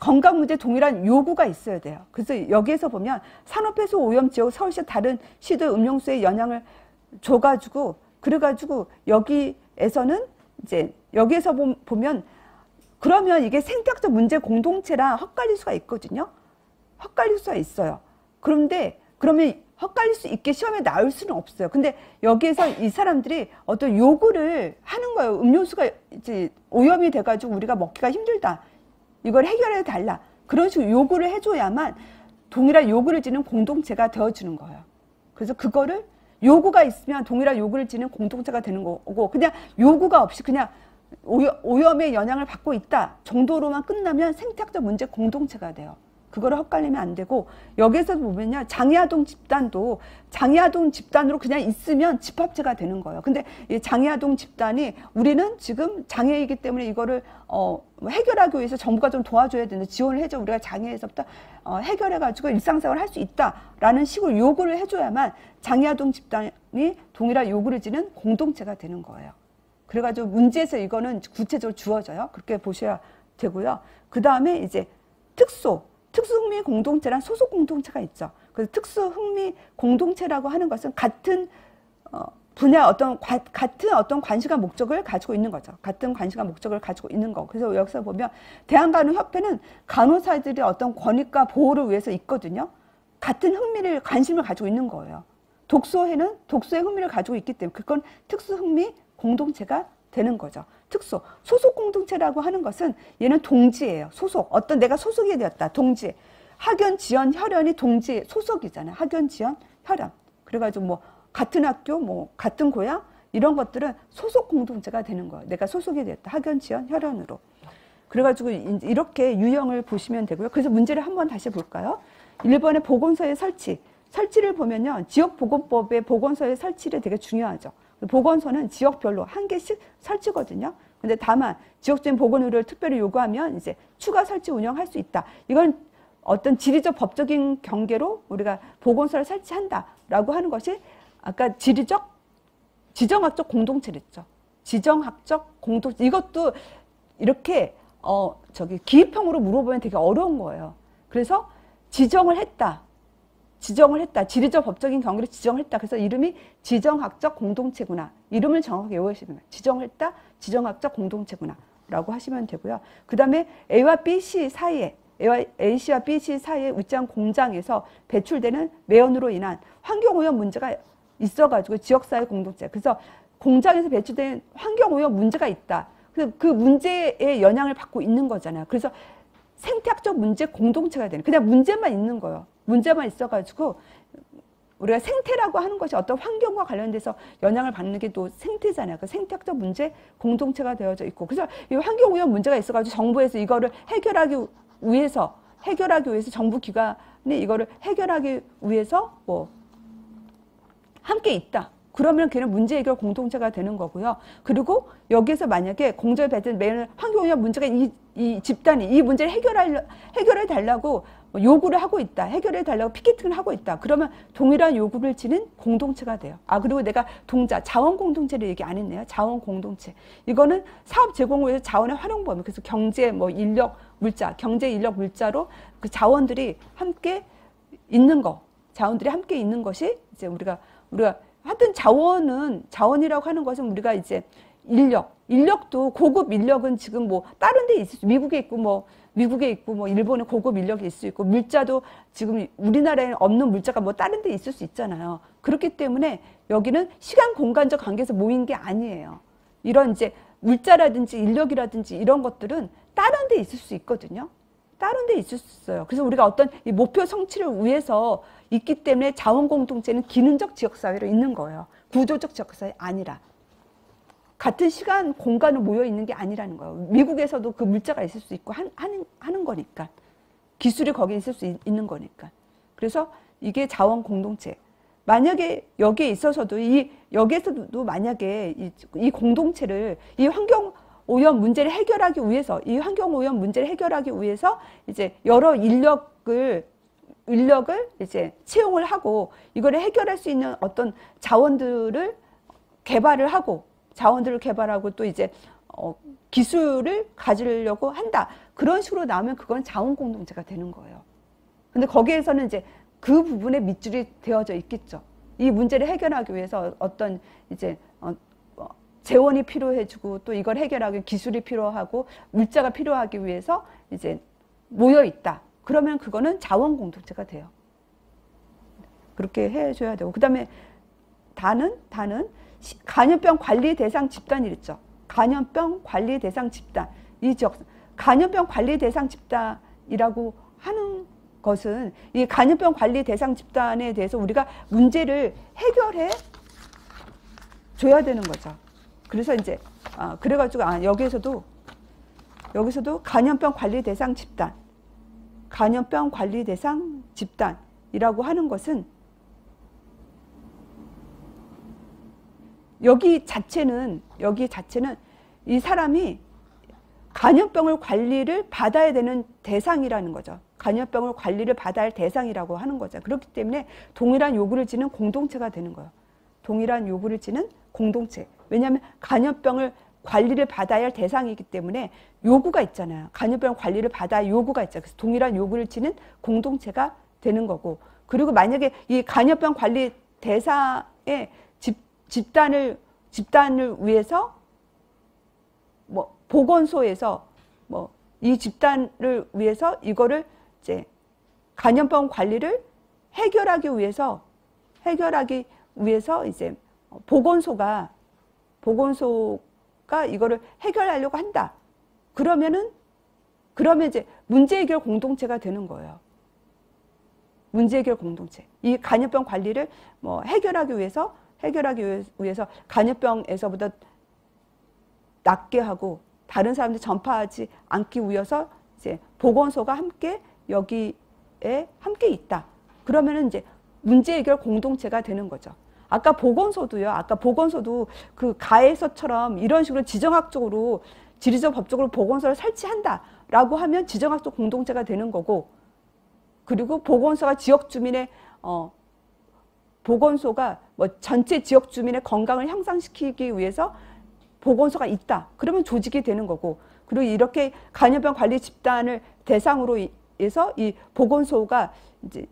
건강 문제 동일한 요구가 있어야 돼요. 그래서 여기에서 보면 산업해소 오염 지역 서울시 다른 시도 음용수에 영향을 줘가지고 그래가지고 여기에서는 이제 여기에서 보면 그러면 이게 생태학적 문제 공동체랑 헛갈릴 수가 있거든요. 헛갈릴 수가 있어요. 그런데 그러면 헛갈릴 수 있게 시험에 나올 수는 없어요. 근데 여기에서 이 사람들이 어떤 요구를 하는 거예요. 음료수가 이제 오염이 돼가지고 우리가 먹기가 힘들다. 이걸 해결해 달라. 그런 식으로 요구를 해줘야만 동일한 요구를 지는 공동체가 되어주는 거예요. 그래서 그거를 요구가 있으면 동일한 요구를 지는 공동체가 되는 거고, 그냥 요구가 없이 그냥 오염의 영향을 받고 있다 정도로만 끝나면 생태학적 문제 공동체가 돼요. 그거를 헛갈리면 안 되고, 여기서 보면요, 장애아동 집단도 장애아동 집단으로 그냥 있으면 집합체가 되는 거예요. 근데 이 장애아동 집단이 우리는 지금 장애이기 때문에 이거를 해결하기 위해서 정부가 좀 도와줘야 되는데 지원을 해줘. 우리가 장애에서부터 해결해가지고 일상생활을 할 수 있다라는 식으로 요구를 해줘야만 장애아동 집단이 동일한 요구를 지는 공동체가 되는 거예요. 그래가지고 문제에서 이거는 구체적으로 주어져요. 그렇게 보셔야 되고요. 그 다음에 이제 특수흥미 공동체랑 소속 공동체가 있죠. 그래서 특수흥미 공동체라고 하는 것은 같은 분야 같은 어떤 관심과 목적을 가지고 있는 거죠. 같은 관심과 목적을 가지고 있는 거. 그래서 여기서 보면 대한간호협회는 간호사들의 어떤 권익과 보호를 위해서 있거든요. 같은 관심을 가지고 있는 거예요. 독서회는 독서의 흥미를 가지고 있기 때문에 그건 특수흥미 공동체가 되는 거죠. 소속 공동체라고 하는 것은 얘는 동지예요. 내가 소속이 되었다. 동지. 학연, 지연, 혈연이 동지 소속이잖아요. 학연, 지연, 혈연. 그래가지고 뭐 같은 학교, 뭐 같은 고향 이런 것들은 소속 공동체가 되는 거예요. 내가 소속이 됐다. 학연, 지연, 혈연으로. 그래가지고 이렇게 유형을 보시면 되고요. 그래서 문제를 한번 다시 볼까요? 1번의 보건소의 설치를 보면요. 지역보건법의 보건소의 설치를 되게 중요하죠. 보건소는 지역별로 한 개씩 설치거든요. 근데 다만 지역적인 보건 의료를 특별히 요구하면 이제 추가 설치 운영할 수 있다. 이건 어떤 지리적 법적인 경계로 우리가 보건소를 설치한다라고 하는 것이 아까 지정학적 공동체랬죠. 지정학적 공동체. 이것도 이렇게 기입형으로 물어보면 되게 어려운 거예요. 그래서 지정을 했다. 지정을 했다. 지리적 법적인 경계를 지정했다. 그래서 이름이 지정학적 공동체구나. 이름을 정확하게 외우시면 돼요. 지정했다. 지정학적 공동체구나. 라고 하시면 되고요. 그 다음에 A와 BC 사이에 A씨와 BC 사이에 위치한 공장에서 배출되는 매연으로 인한 환경오염 문제가 있어가지고 지역사회 공동체. 그래서 공장에서 배출된 환경오염 문제가 있다. 그 문제에 영향을 받고 있는 거잖아요. 그래서 생태학적 문제 공동체가 되는, 그냥 문제만 있는 거예요. 문제만 있어가지고 우리가 생태라고 하는 것이 어떤 환경과 관련돼서 영향을 받는 게 또 생태잖아요. 그 생태학적 문제 공동체가 되어져 있고, 그래서 이 환경오염 문제가 있어가지고 정부에서 이거를 해결하기 위해서 정부 기관이 이거를 해결하기 위해서 뭐 함께 있다. 그러면 걔는 문제 해결 공동체가 되는 거고요. 그리고 여기에서 만약에 공정에 배치된 매연 환경오염 문제가 이 집단이 이 문제를 해결해 달라고 요구를 하고 있다. 해결해 달라고 피켓팅을 하고 있다. 그러면 동일한 요구를 지닌 공동체가 돼요. 그리고 내가 자원 공동체를 얘기 안 했네요. 자원 공동체. 이거는 사업 제공을 위해서 자원의 활용 범위. 그래서 경제, 인력, 물자, 경제, 인력, 물자로 그 자원들이 함께 있는 거. 자원들이 함께 있는 것이 이제 우리가 하여튼 자원이라고 하는 것은 우리가 이제 인력도 고급 인력은 지금 다른 데 있을 수, 미국에 있고 일본에 고급 인력이 있을 수 있고, 물자도 지금 우리나라에 없는 물자가 다른 데 있을 수 있잖아요. 그렇기 때문에 여기는 시간 공간적 관계에서 모인 게 아니에요. 이런 이제 물자라든지 인력이라든지 이런 것들은 다른 데 있을 수 있거든요. 다른 데 있을 수 있어요. 그래서 우리가 어떤 이 목표 성취를 위해서 있기 때문에 자원공동체는 기능적 지역사회로 있는 거예요. 구조적 지역사회 아니라. 같은 시간, 공간을 모여 있는 게 아니라는 거예요. 미국에서도 그 물자가 있을 수 있고 하는 거니까. 기술이 거기 있을 수 있는 거니까. 그래서 이게 자원공동체. 만약에 여기에 있어서도 여기에서도 만약에 이 공동체를 이 환경오염 문제를 해결하기 위해서 이제 여러 인력을 이제 채용을 하고 이거를 해결할 수 있는 어떤 자원들을 개발하고 또 이제 기술을 가지려고 한다. 그런 식으로 나오면 그건 자원 공동체가 되는 거예요. 근데 거기에서는 이제 그 부분에 밑줄이 되어져 있겠죠. 이 문제를 해결하기 위해서 어떤 이제 재원이 필요해지고 또 이걸 해결하기 기술이 필요하고 물자가 필요하기 위해서 이제 모여 있다. 그러면 그거는 자원 공동체가 돼요. 그렇게 해줘야 되고, 그 다음에 다는 간염병 관리 대상 집단이 있죠. 간염병 관리 대상 집단. 이 지역 간염병 관리 대상 집단이라고 하는 것은 이 간염병 관리 대상 집단에 대해서 우리가 문제를 해결해 줘야 되는 거죠. 그래서 이제 그래가지고 여기서도 간염병 관리 대상 집단이라고 하는 것은 여기 자체는 이 사람이 간염병을 관리를 받아야 되는 대상이라는 거죠. 간염병을 관리를 받아야 할 대상이라고 하는 거죠. 그렇기 때문에 동일한 요구를 지는 공동체가 되는 거예요. 동일한 요구를 지는 공동체. 왜냐하면 간염병을 관리를 받아야 할 대상이기 때문에 요구가 있잖아요. 간염병 관리를 받아야 요구가 있잖아요. 그래서 동일한 요구를 지는 공동체가 되는 거고, 그리고 만약에 이 간염병 관리 대상의 집단을 위해서 보건소에서 이 집단을 위해서 이거를 이제 간염병 관리를 해결하기 위해서 이제 보건소가 이거를 해결하려고 한다. 그러면 이제 문제 해결 공동체가 되는 거예요. 문제 해결 공동체. 이 간염병 관리를 해결하기 위해서 간염병에서보다 낫게 하고 다른 사람들이 전파하지 않기 위해서 이제 보건소가 여기에 함께 있다. 그러면은 이제 문제 해결 공동체가 되는 거죠. 아까 보건소도 그 가에서처럼 이런 식으로 지정학적으로 지리적 법적으로 보건소를 설치한다라고 하면 지정학적 공동체가 되는 거고, 그리고 보건소가 지역 주민의 보건소가 전체 지역 주민의 건강을 향상시키기 위해서 보건소가 있다. 그러면 조직이 되는 거고, 그리고 이렇게 간염병 관리 집단을 대상으로 해서 이 보건소가 이제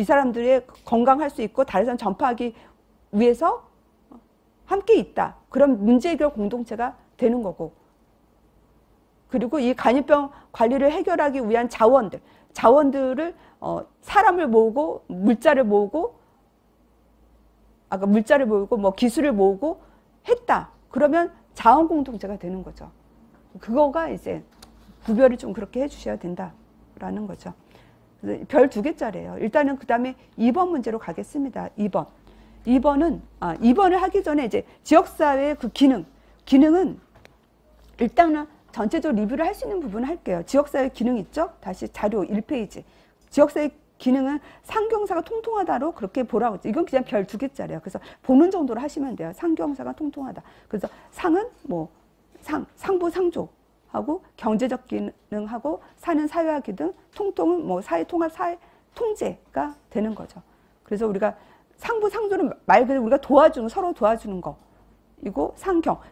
이 사람들의 건강할 수 있고 다른 사람 전파하기 위해서 함께 있다. 그럼 문제 해결 공동체가 되는 거고. 그리고 이 간이병 관리를 해결하기 위한 자원들을 사람을 모으고 물자를 모으고 뭐 기술을 모으고 했다. 그러면 자원 공동체가 되는 거죠. 그거가 이제 구별을 좀 그렇게 해주셔야 된다라는 거죠. 별 2개짜리예요. 일단은 그 다음에 2번 문제로 가겠습니다. 2번을 하기 전에 이제 지역사회의 그 기능은 일단은 전체적으로 리뷰를 할 수 있는 부분을 할게요. 지역사회 기능 있죠? 다시 자료 1페이지. 지역사회 기능은 상경사가 통통하다로 그렇게 보라고 했죠. 이건 그냥 별 2개짜리예요. 그래서 보는 정도로 하시면 돼요. 상경사가 통통하다. 그래서 상은 뭐 상부 상조하고 경제적 기능하고 사는 사회화 기능, 통통은 뭐 사회 통합 사회 통제가 되는 거죠. 그래서 우리가 상부 상조는 말 그대로 우리가 서로 도와주는 거. 이고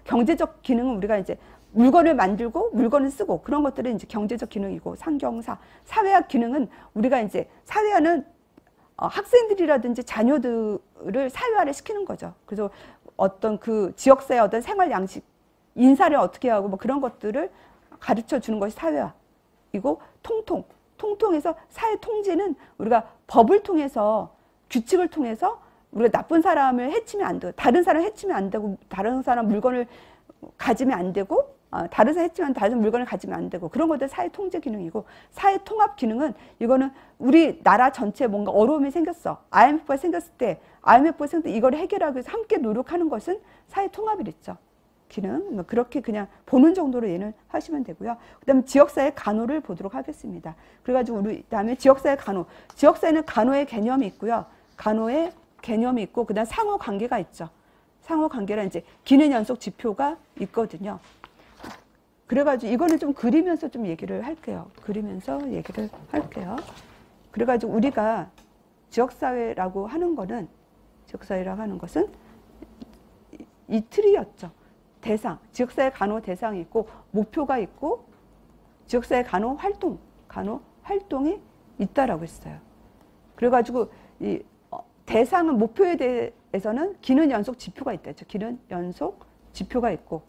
경제적 기능은 우리가 이제 물건을 만들고 물건을 쓰고 그런 것들은 이제 경제적 기능이고 상경사. 사회학 기능은 우리가 이제 사회화는 학생들이라든지 자녀들을 사회화를 시키는 거죠. 그래서 어떤 그 지역사회 어떤 생활 양식, 인사를 어떻게 하고 뭐 그런 것들을 가르쳐 주는 것이 사회화이고 통통해서 사회 통제는 우리가 법을 통해서 규칙을 통해서 우리가 나쁜 사람을 해치면 안 되고 다른 사람 해치면 안 되고 다른 사람 물건을 가지면 안 되고 다른 사람 해치면 다른 물건을 가지면 안 되고 그런 것들 사회 통제 기능이고 사회 통합 기능은 이거는 우리 나라 전체에 뭔가 어려움이 생겼어. IMF가 생겼을 때 이걸 해결하기 위해서 함께 노력하는 것은 사회 통합이랬죠. 기능 그렇게 그냥 보는 정도로 얘는 하시면 되고요. 그다음에 지역사회 간호를 보도록 하겠습니다. 그래가지고 우리 다음에 지역사회 간호. 지역사회는 간호의 개념이 있고요. 간호의 개념이 있고 그다음 상호 관계가 있죠. 상호 관계란 이제 기능 연속 지표가 있거든요. 그래가지고 이거는 좀 그리면서 좀 얘기를 할게요. 그래가지고 우리가 지역사회라고 하는 것은 이 틀이었죠. 대상, 지역사회 간호 대상이 있고 목표가 있고 지역사회 간호 활동이 있다라고 했어요. 그래가지고 이 대상은 목표에 대해서는 기능 연속 지표가 있다 했죠. 기능 연속 지표가 있고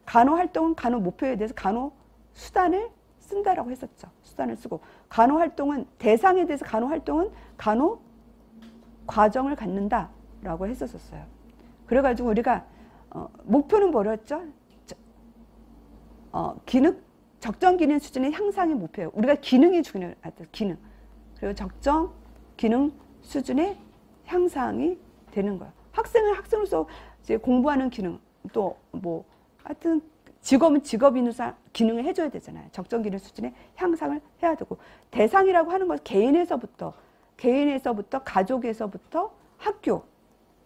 간호 활동은 간호 목표에 대해서 간호 수단을 쓴다라고 했었죠. 수단을 쓰고 간호 활동은 대상에 대해서 간호 활동은 간호 과정을 갖는다라고 했었어요. 그래가지고 우리가 목표는 뭐였죠? 적정 기능 수준의 향상이 목표예요. 우리가 기능이 중요해요. 기능. 그리고 적정 기능 수준의 향상이 되는 거예요. 학생으로서 이제 공부하는 기능, 또 뭐 하여튼 직업은 직업인으로서 기능을 해줘야 되잖아요. 적정 기능 수준의 향상을 해야 되고 대상이라고 하는 것은 개인에서부터 가족에서부터 학교,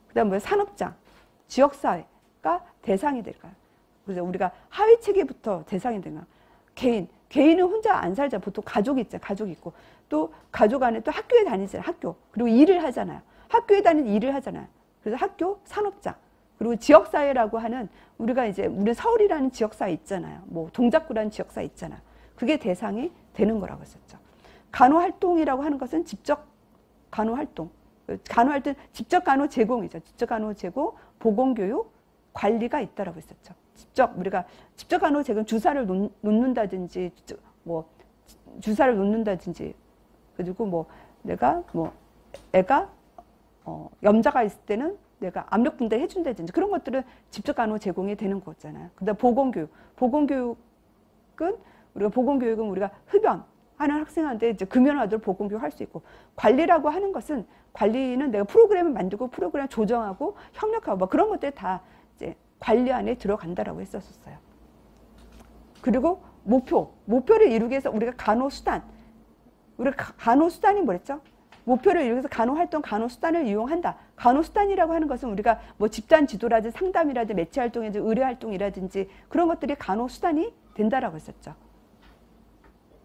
그다음 뭐 산업장, 지역사회가 대상이 될까요? 그래서 우리가 하위 체계부터 대상이 되는 거예요. 개인은 혼자 안 살잖아요. 보통 가족이 있잖아요. 가족이 있고 또 가족 안에 또 학교에 다니잖아요. 학교. 그리고 일을 하잖아요. 학교에 다니는 일을 하잖아요. 그래서 학교, 산업장. 그리고 지역사회라고 하는 우리 서울이라는 지역사회 있잖아요. 뭐 동작구라는 지역사회 있잖아요. 그게 대상이 되는 거라고 했었죠. 간호활동이라고 하는 것은 직접 간호활동. 간호활동, 직접 간호 제공이죠. 직접 간호 제공, 보건교육, 관리가 있다라고 했었죠. 우리가 직접 간호 제공 주사를 놓는다든지, 그리고 애가 염자가 있을 때는 내가 압력 분대 해준다든지 그런 것들은 직접 간호 제공이 되는 거잖아요. 그다음 보건교육은 우리가 흡연하는 학생한테 이제 금연하도록 보건교육 할 수 있고 관리라고 하는 것은 관리는 내가 프로그램을 만들고 프로그램을 조정하고 협력하고 뭐 그런 것들 다 이제 관리 안에 들어간다라고 했었어요. 그리고 목표를 이루기 위해서 우리가 간호수단이 뭐랬죠? 목표를 이루기 위해서 간호활동, 간호수단을 이용한다. 간호수단이라고 하는 것은 우리가 뭐 집단 지도라든지 상담이라든지 매체활동이라든지 의료활동이라든지 그런 것들이 간호수단이 된다라고 했었죠.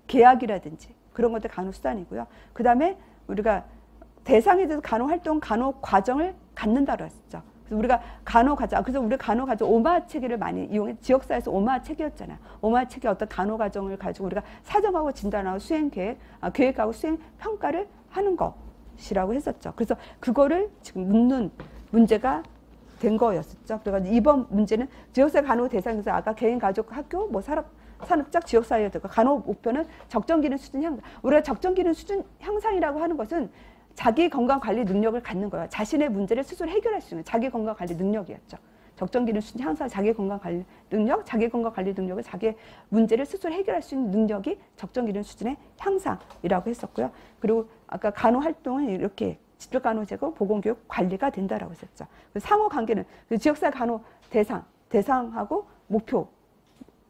계약이라든지 그런 것들 간호수단이고요. 그 다음에 우리가 대상에 대해서 간호활동, 간호과정을 갖는다고 했었죠. 그래서 우리가 그래서 우리 간호과정 오마 체계를 많이 이용해 지역사회에서 오마 체계였잖아요. 오마 체계 어떤 간호과정을 가지고 우리가 사정하고 진단하고 수행계획, 계획하고 수행 평가를 하는 거. 것이라고 했었죠. 그래서 그거를 지금 묻는 문제가 된 거였었죠. 그래가지고 이번 문제는 지역사회 간호 대상에서 아까 개인, 가족, 학교, 뭐 산업적 지역사회 등 간호 목표는 적정기능 수준 향상. 우리가 적정기능 수준 향상이라고 하는 것은 자기 건강 관리 능력을 갖는 거예요. 자신의 문제를 스스로 해결할 수 있는 자기 건강 관리 능력이었죠. 적정기능 수준 향상, 자기 건강 관리 능력, 자기 건강 관리 능력은 자기의 문제를 스스로 해결할 수 있는 능력이 적정기능 수준의 향상이라고 했었고요. 그리고 아까 간호 활동은 이렇게 집중간호 제공, 보건교육 관리가 된다라고 했었죠. 상호 관계는 지역사회 간호 대상하고 목표,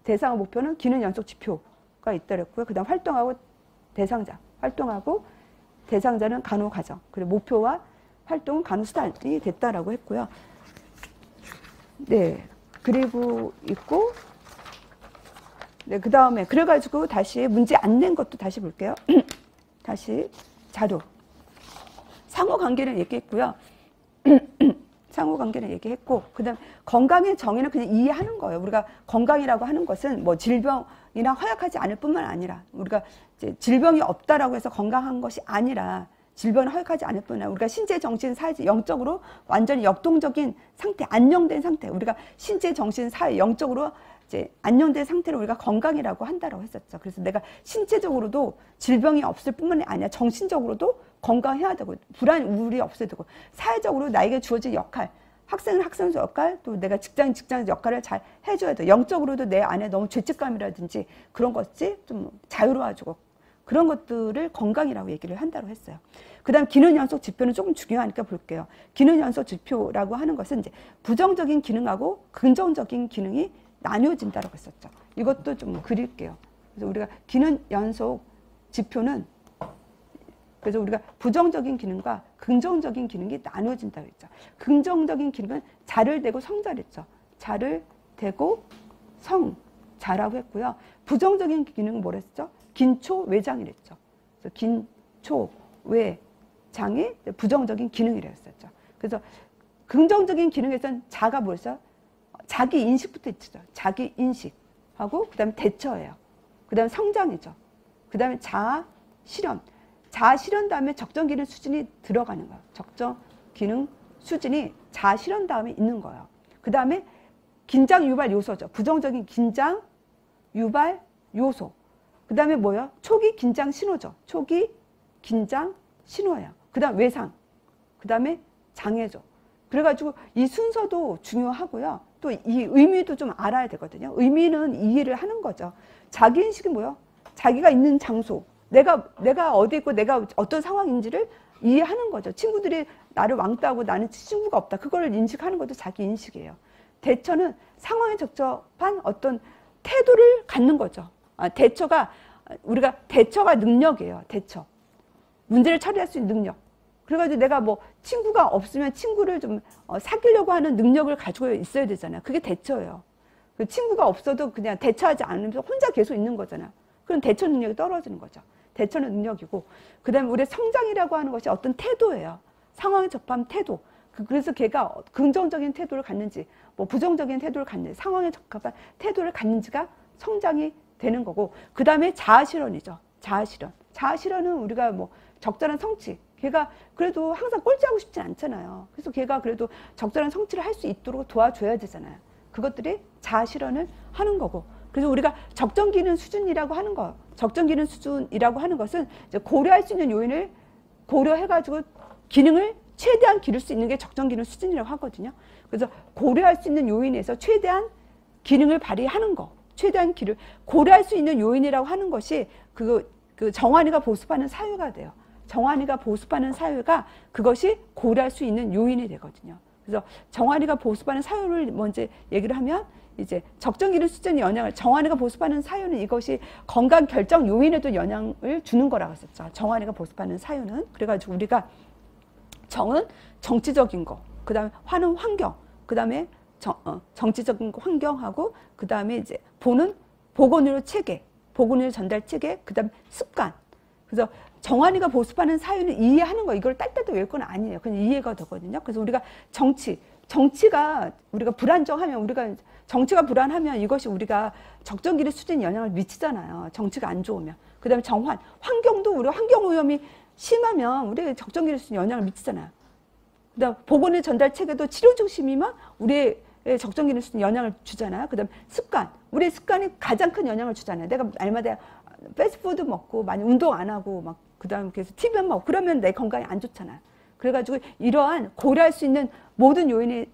대상과 목표는 기능 연속 지표가 있다 그랬고요. 그다음 활동하고 대상자, 활동하고 대상자는 간호 과정, 그리고 목표와 활동은 간호 수단이 됐다라고 했고요. 네, 그리고 있고, 네, 그 다음에 그래가지고 다시 문제 안 낸 것도 다시 볼게요. 다시 자료. 상호관계는 얘기했고요. 상호관계는 얘기했고, 그다음 건강의 정의는 그냥 이해하는 거예요. 우리가 건강이라고 하는 것은 뭐 질병이나 허약하지 않을 뿐만 아니라 우리가 이제 질병이 없다라고 해서 건강한 것이 아니라 질병은 허약하지 않을 뿐만 아니라 우리가 신체, 정신, 사회, 영적으로 완전히 역동적인 상태, 안녕된 상태, 우리가 신체, 정신, 사회, 영적으로 이제 안녕된 상태를 우리가 건강이라고 한다고 했었죠. 그래서 내가 신체적으로도 질병이 없을 뿐만 아니라 정신적으로도 건강해야 되고 불안, 우울이 없어야 되고 사회적으로 나에게 주어진 역할, 학생은 학생 역할, 또 내가 직장인 역할을 잘 해줘야 돼. 영적으로도 내 안에 너무 죄책감이라든지 그런 것이 좀 자유로워지고 그런 것들을 건강이라고 얘기를 한다고 했어요. 그 다음 기능 연속 지표는 조금 중요하니까 볼게요. 기능 연속 지표라고 하는 것은 이제 부정적인 기능하고 긍정적인 기능이 나뉘어진다고 했었죠. 이것도 좀 그릴게요. 그래서 우리가 기능 연속 지표는 그래서 우리가 부정적인 기능과 긍정적인 기능이 나눠진다고 했죠. 긍정적인 기능은 자를 대고 성자랬죠. 자를 대고 성자라고 했고요. 부정적인 기능은 뭐랬죠? 긴초외장이랬죠. 그래서 긴초외장이 부정적인 기능이랬었죠. 그래서 긍정적인 기능에서는 자가 뭐였어요? 자기 인식부터 있죠. 자기 인식하고 그다음에 대처예요. 그다음에 성장이죠. 그다음에 자아 실현. 자아 실현 다음에 적정 기능 수준이 들어가는 거예요. 적정 기능 수준이 자아 실현 다음에 있는 거예요. 그다음에 긴장 유발 요소죠. 부정적인 긴장 유발 요소. 그다음에 뭐예요? 초기 긴장 신호죠. 초기 긴장 신호예요. 그다음 외상. 그다음에 장애죠. 그래가지고 이 순서도 중요하고요. 또 이 의미도 좀 알아야 되거든요. 의미는 이해를 하는 거죠. 자기인식이 뭐예요? 자기가 있는 장소, 내가 어디 있고 내가 어떤 상황인지를 이해하는 거죠. 친구들이 나를 왕따하고 나는 친구가 없다. 그걸 인식하는 것도 자기 인식이에요. 대처는 상황에 적합한 어떤 태도를 갖는 거죠. 우리가 대처가 능력이에요. 대처. 문제를 처리할 수 있는 능력. 그래가지고 내가 뭐 친구가 없으면 친구를 좀 사귀려고 하는 능력을 가지고 있어야 되잖아요. 그게 대처예요. 그 친구가 없어도 그냥 대처하지 않으면서 혼자 계속 있는 거잖아요. 그럼 대처 능력이 떨어지는 거죠. 대처는 능력이고, 그 다음에 우리의 성장이라고 하는 것이 어떤 태도예요. 상황에 적합한 태도. 그래서 걔가 긍정적인 태도를 갖는지, 뭐 부정적인 태도를 갖는지, 상황에 적합한 태도를 갖는지가 성장이 되는 거고, 그 다음에 자아실현이죠. 자아실현. 자아실현은 우리가 뭐 적절한 성취. 걔가 그래도 항상 꼴찌하고 싶지 않잖아요. 그래서 걔가 그래도 적절한 성취를 할 수 있도록 도와줘야 되잖아요. 그것들이 자아실현을 하는 거고. 그래서 우리가 적정 기능 수준이라고 하는 거, 적정 기능 수준이라고 하는 것은 이제 고려할 수 있는 요인을 고려해가지고 기능을 최대한 기를 수 있는 게 적정 기능 수준이라고 하거든요. 그래서 고려할 수 있는 요인에서 최대한 기능을 발휘하는 거, 최대한 기를 고려할 수 있는 요인이라고 하는 것이 그 정환이가 보습하는 사유가 돼요. 정환이가 보습하는 사유가 그것이 고려할 수 있는 요인이 되거든요. 그래서 정환이가 보습하는 사유를 먼저 얘기를 하면 이제 적정 기능 수준의 영향을 정환이가 보습하는 사유는 이것이 건강 결정 요인에도 영향을 주는 거라고 했었죠. 정환이가 보습하는 사유는 그래가지고 우리가 정은 정치적인 거, 그 다음에 화는 환경, 그 다음에 정치적인 환경하고 그 다음에 이제 보는 보건의료 체계, 보건의료 전달 체계, 그 다음에 습관. 그래서 정환이가 보습하는 사유는 이해하는 거, 이걸 딸딸도 외울 건 아니에요. 그냥 이해가 되거든요. 그래서 우리가 정치가 우리가 불안정하면, 우리가 정치가 불안하면 이것이 우리가 적정 기능 수준에 영향을 미치잖아요. 정치가 안 좋으면. 그 다음에 정환, 환경도 우리가 환경 오염이 심하면 우리의 적정 기능에 영향을 미치잖아요. 그다음 보건의 전달 체계도 치료 중심이면 우리의 적정 기능 수준에 영향을 주잖아요. 그다음 습관, 우리의 습관이 가장 큰 영향을 주잖아요. 내가 날마다 패스트푸드 먹고 많이 운동 안 하고 막 그다음 그래서 TV만 먹고 그러면 내 건강이 안 좋잖아요. 그래가지고 이러한 고려할 수 있는 모든 요인이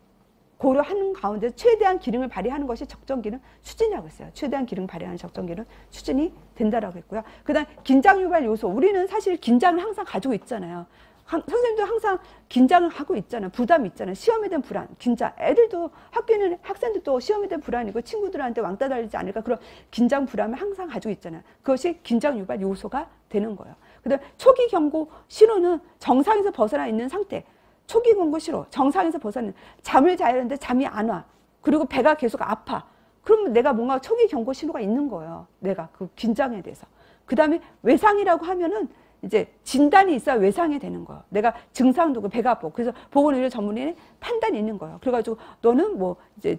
고려하는 가운데 최대한 기능을 발휘하는 것이 적정 기능 수준이라고 했어요. 최대한 기능 발휘하는 적정 기능 수준이 된다라고 했고요. 그다음 긴장 유발 요소, 우리는 사실 긴장을 항상 가지고 있잖아요. 선생님도 항상 긴장을 하고 있잖아요. 부담이 있잖아요. 시험에 대한 불안, 긴장. 애들도 학교에는 학생들도 시험에 대한 불안이고 친구들한테 왕따 달리지 않을까 그런 긴장 불안을 항상 가지고 있잖아요. 그것이 긴장 유발 요소가 되는 거예요. 그다음 초기 경고 신호는 정상에서 벗어나 있는 상태. 초기 경고 신호, 정상에서 벗어나 잠을 자야 하는데 잠이 안 와. 그리고 배가 계속 아파. 그러면 내가 뭔가 초기 경고 신호가 있는 거예요. 내가 그 긴장에 대해서. 그다음에 외상이라고 하면은 이제 진단이 있어야 외상이 되는 거예요. 내가 증상도 그 배가 아프고 그래서 보건의료 전문의는 판단이 있는 거예요. 그래가지고 너는 뭐 이제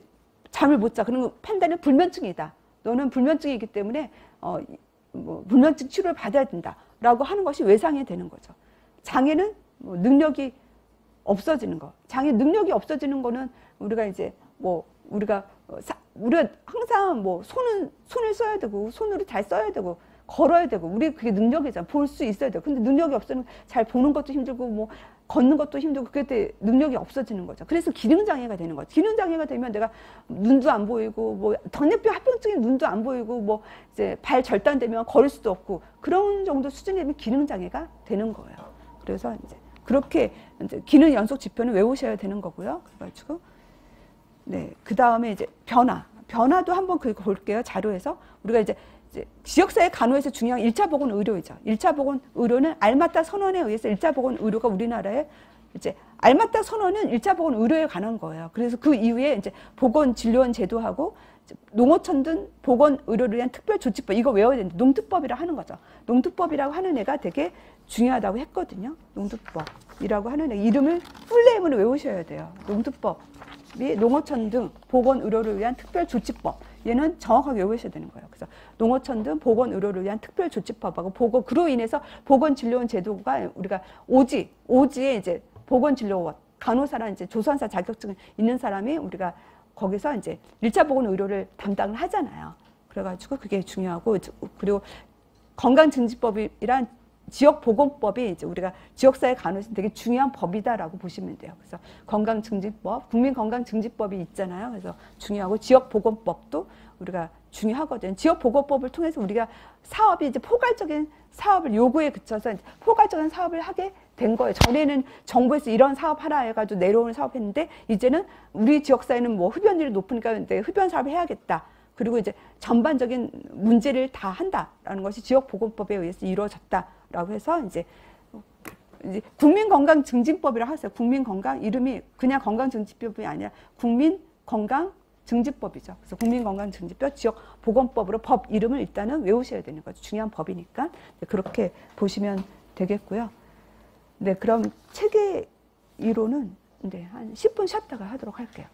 잠을 못 자. 그런 판단은 불면증이다. 너는 불면증이기 때문에 뭐 불면증 치료를 받아야 된다라고 하는 것이 외상이 되는 거죠. 장애는 뭐 능력이 없어지는 거. 장애 능력이 없어지는 거는 우리가 이제 뭐 우리가 항상 뭐 손을 써야 되고 손으로 잘 써야 되고. 걸어야 되고 우리 그게 능력이잖아. 볼 수 있어야 돼요. 근데 능력이 없으면 잘 보는 것도 힘들고 뭐 걷는 것도 힘들고 그때 능력이 없어지는 거죠. 그래서 기능장애가 되는 거죠. 기능장애가 되면 내가 눈도 안 보이고 뭐 당뇨병 합병증에 눈도 안 보이고 뭐 이제 발 절단되면 걸을 수도 없고 그런 정도 수준이 되면 기능장애가 되는 거예요. 그래서 이제 그렇게 이제 기능 연속 지표는 외우셔야 되는 거고요. 그래가지고 네, 그 다음에 이제 변화도 한번 그 볼게요. 자료에서 우리가 이제 지역사회 간호에서 중요한 1차 보건 의료이죠. 1차 보건 의료는 알맞다 선언에 의해서 1차 보건 의료가 우리나라에 이제 알맞다 선언은 1차 보건 의료에 관한 거예요. 그래서 그 이후에 이제 보건 진료원 제도하고 농어촌 등 보건 의료를 위한 특별 조치법 이거 외워야 되는데 농특법이라 하는 거죠. 농특법이라고 하는 애가 되게 중요하다고 했거든요. 농특법이라고 하는 애 이름을 풀네임으로 외우셔야 돼요. 농특법이 농어촌 등 보건 의료를 위한 특별 조치법. 얘는 정확하게 외우셔야 되는 거예요. 그래서 농어촌 등 보건 의료를 위한 특별 조치법하고 그로 인해서 보건 진료원 제도가 우리가 오지에 이제 보건 진료원 간호사랑 이제 조선사 자격증 있는 사람이 우리가 거기서 이제 1차 보건 의료를 담당을 하잖아요. 그래가지고 그게 중요하고 그리고 건강증진법이란 지역보건법이 이제 우리가 지역사회 간호에서 되게 중요한 법이다라고 보시면 돼요. 그래서 건강증진법, 국민건강증진법이 있잖아요. 그래서 중요하고 지역보건법도 우리가 중요하거든요. 지역보건법을 통해서 우리가 사업이 이제 포괄적인 사업을 요구에 그쳐서 포괄적인 사업을 하게 된 거예요. 전에는 정부에서 이런 사업 하라 해가지고 내려오는 사업했는데 이제는 우리 지역사회는 뭐 흡연율이 높으니까 이제 흡연 사업을 해야겠다. 그리고 이제 전반적인 문제를 다 한다라는 것이 지역보건법에 의해서 이루어졌다라고 해서 이제 국민건강증진법이라고 하세요. 국민건강 이름이 그냥 건강증진법이 아니라 국민건강증진법이죠. 그래서 국민건강증진법 지역보건법으로 법 이름을 일단은 외우셔야 되는 거죠. 중요한 법이니까 그렇게 보시면 되겠고요. 네, 그럼 체계 이론은 한 10분 쉬었다가 하도록 할게요.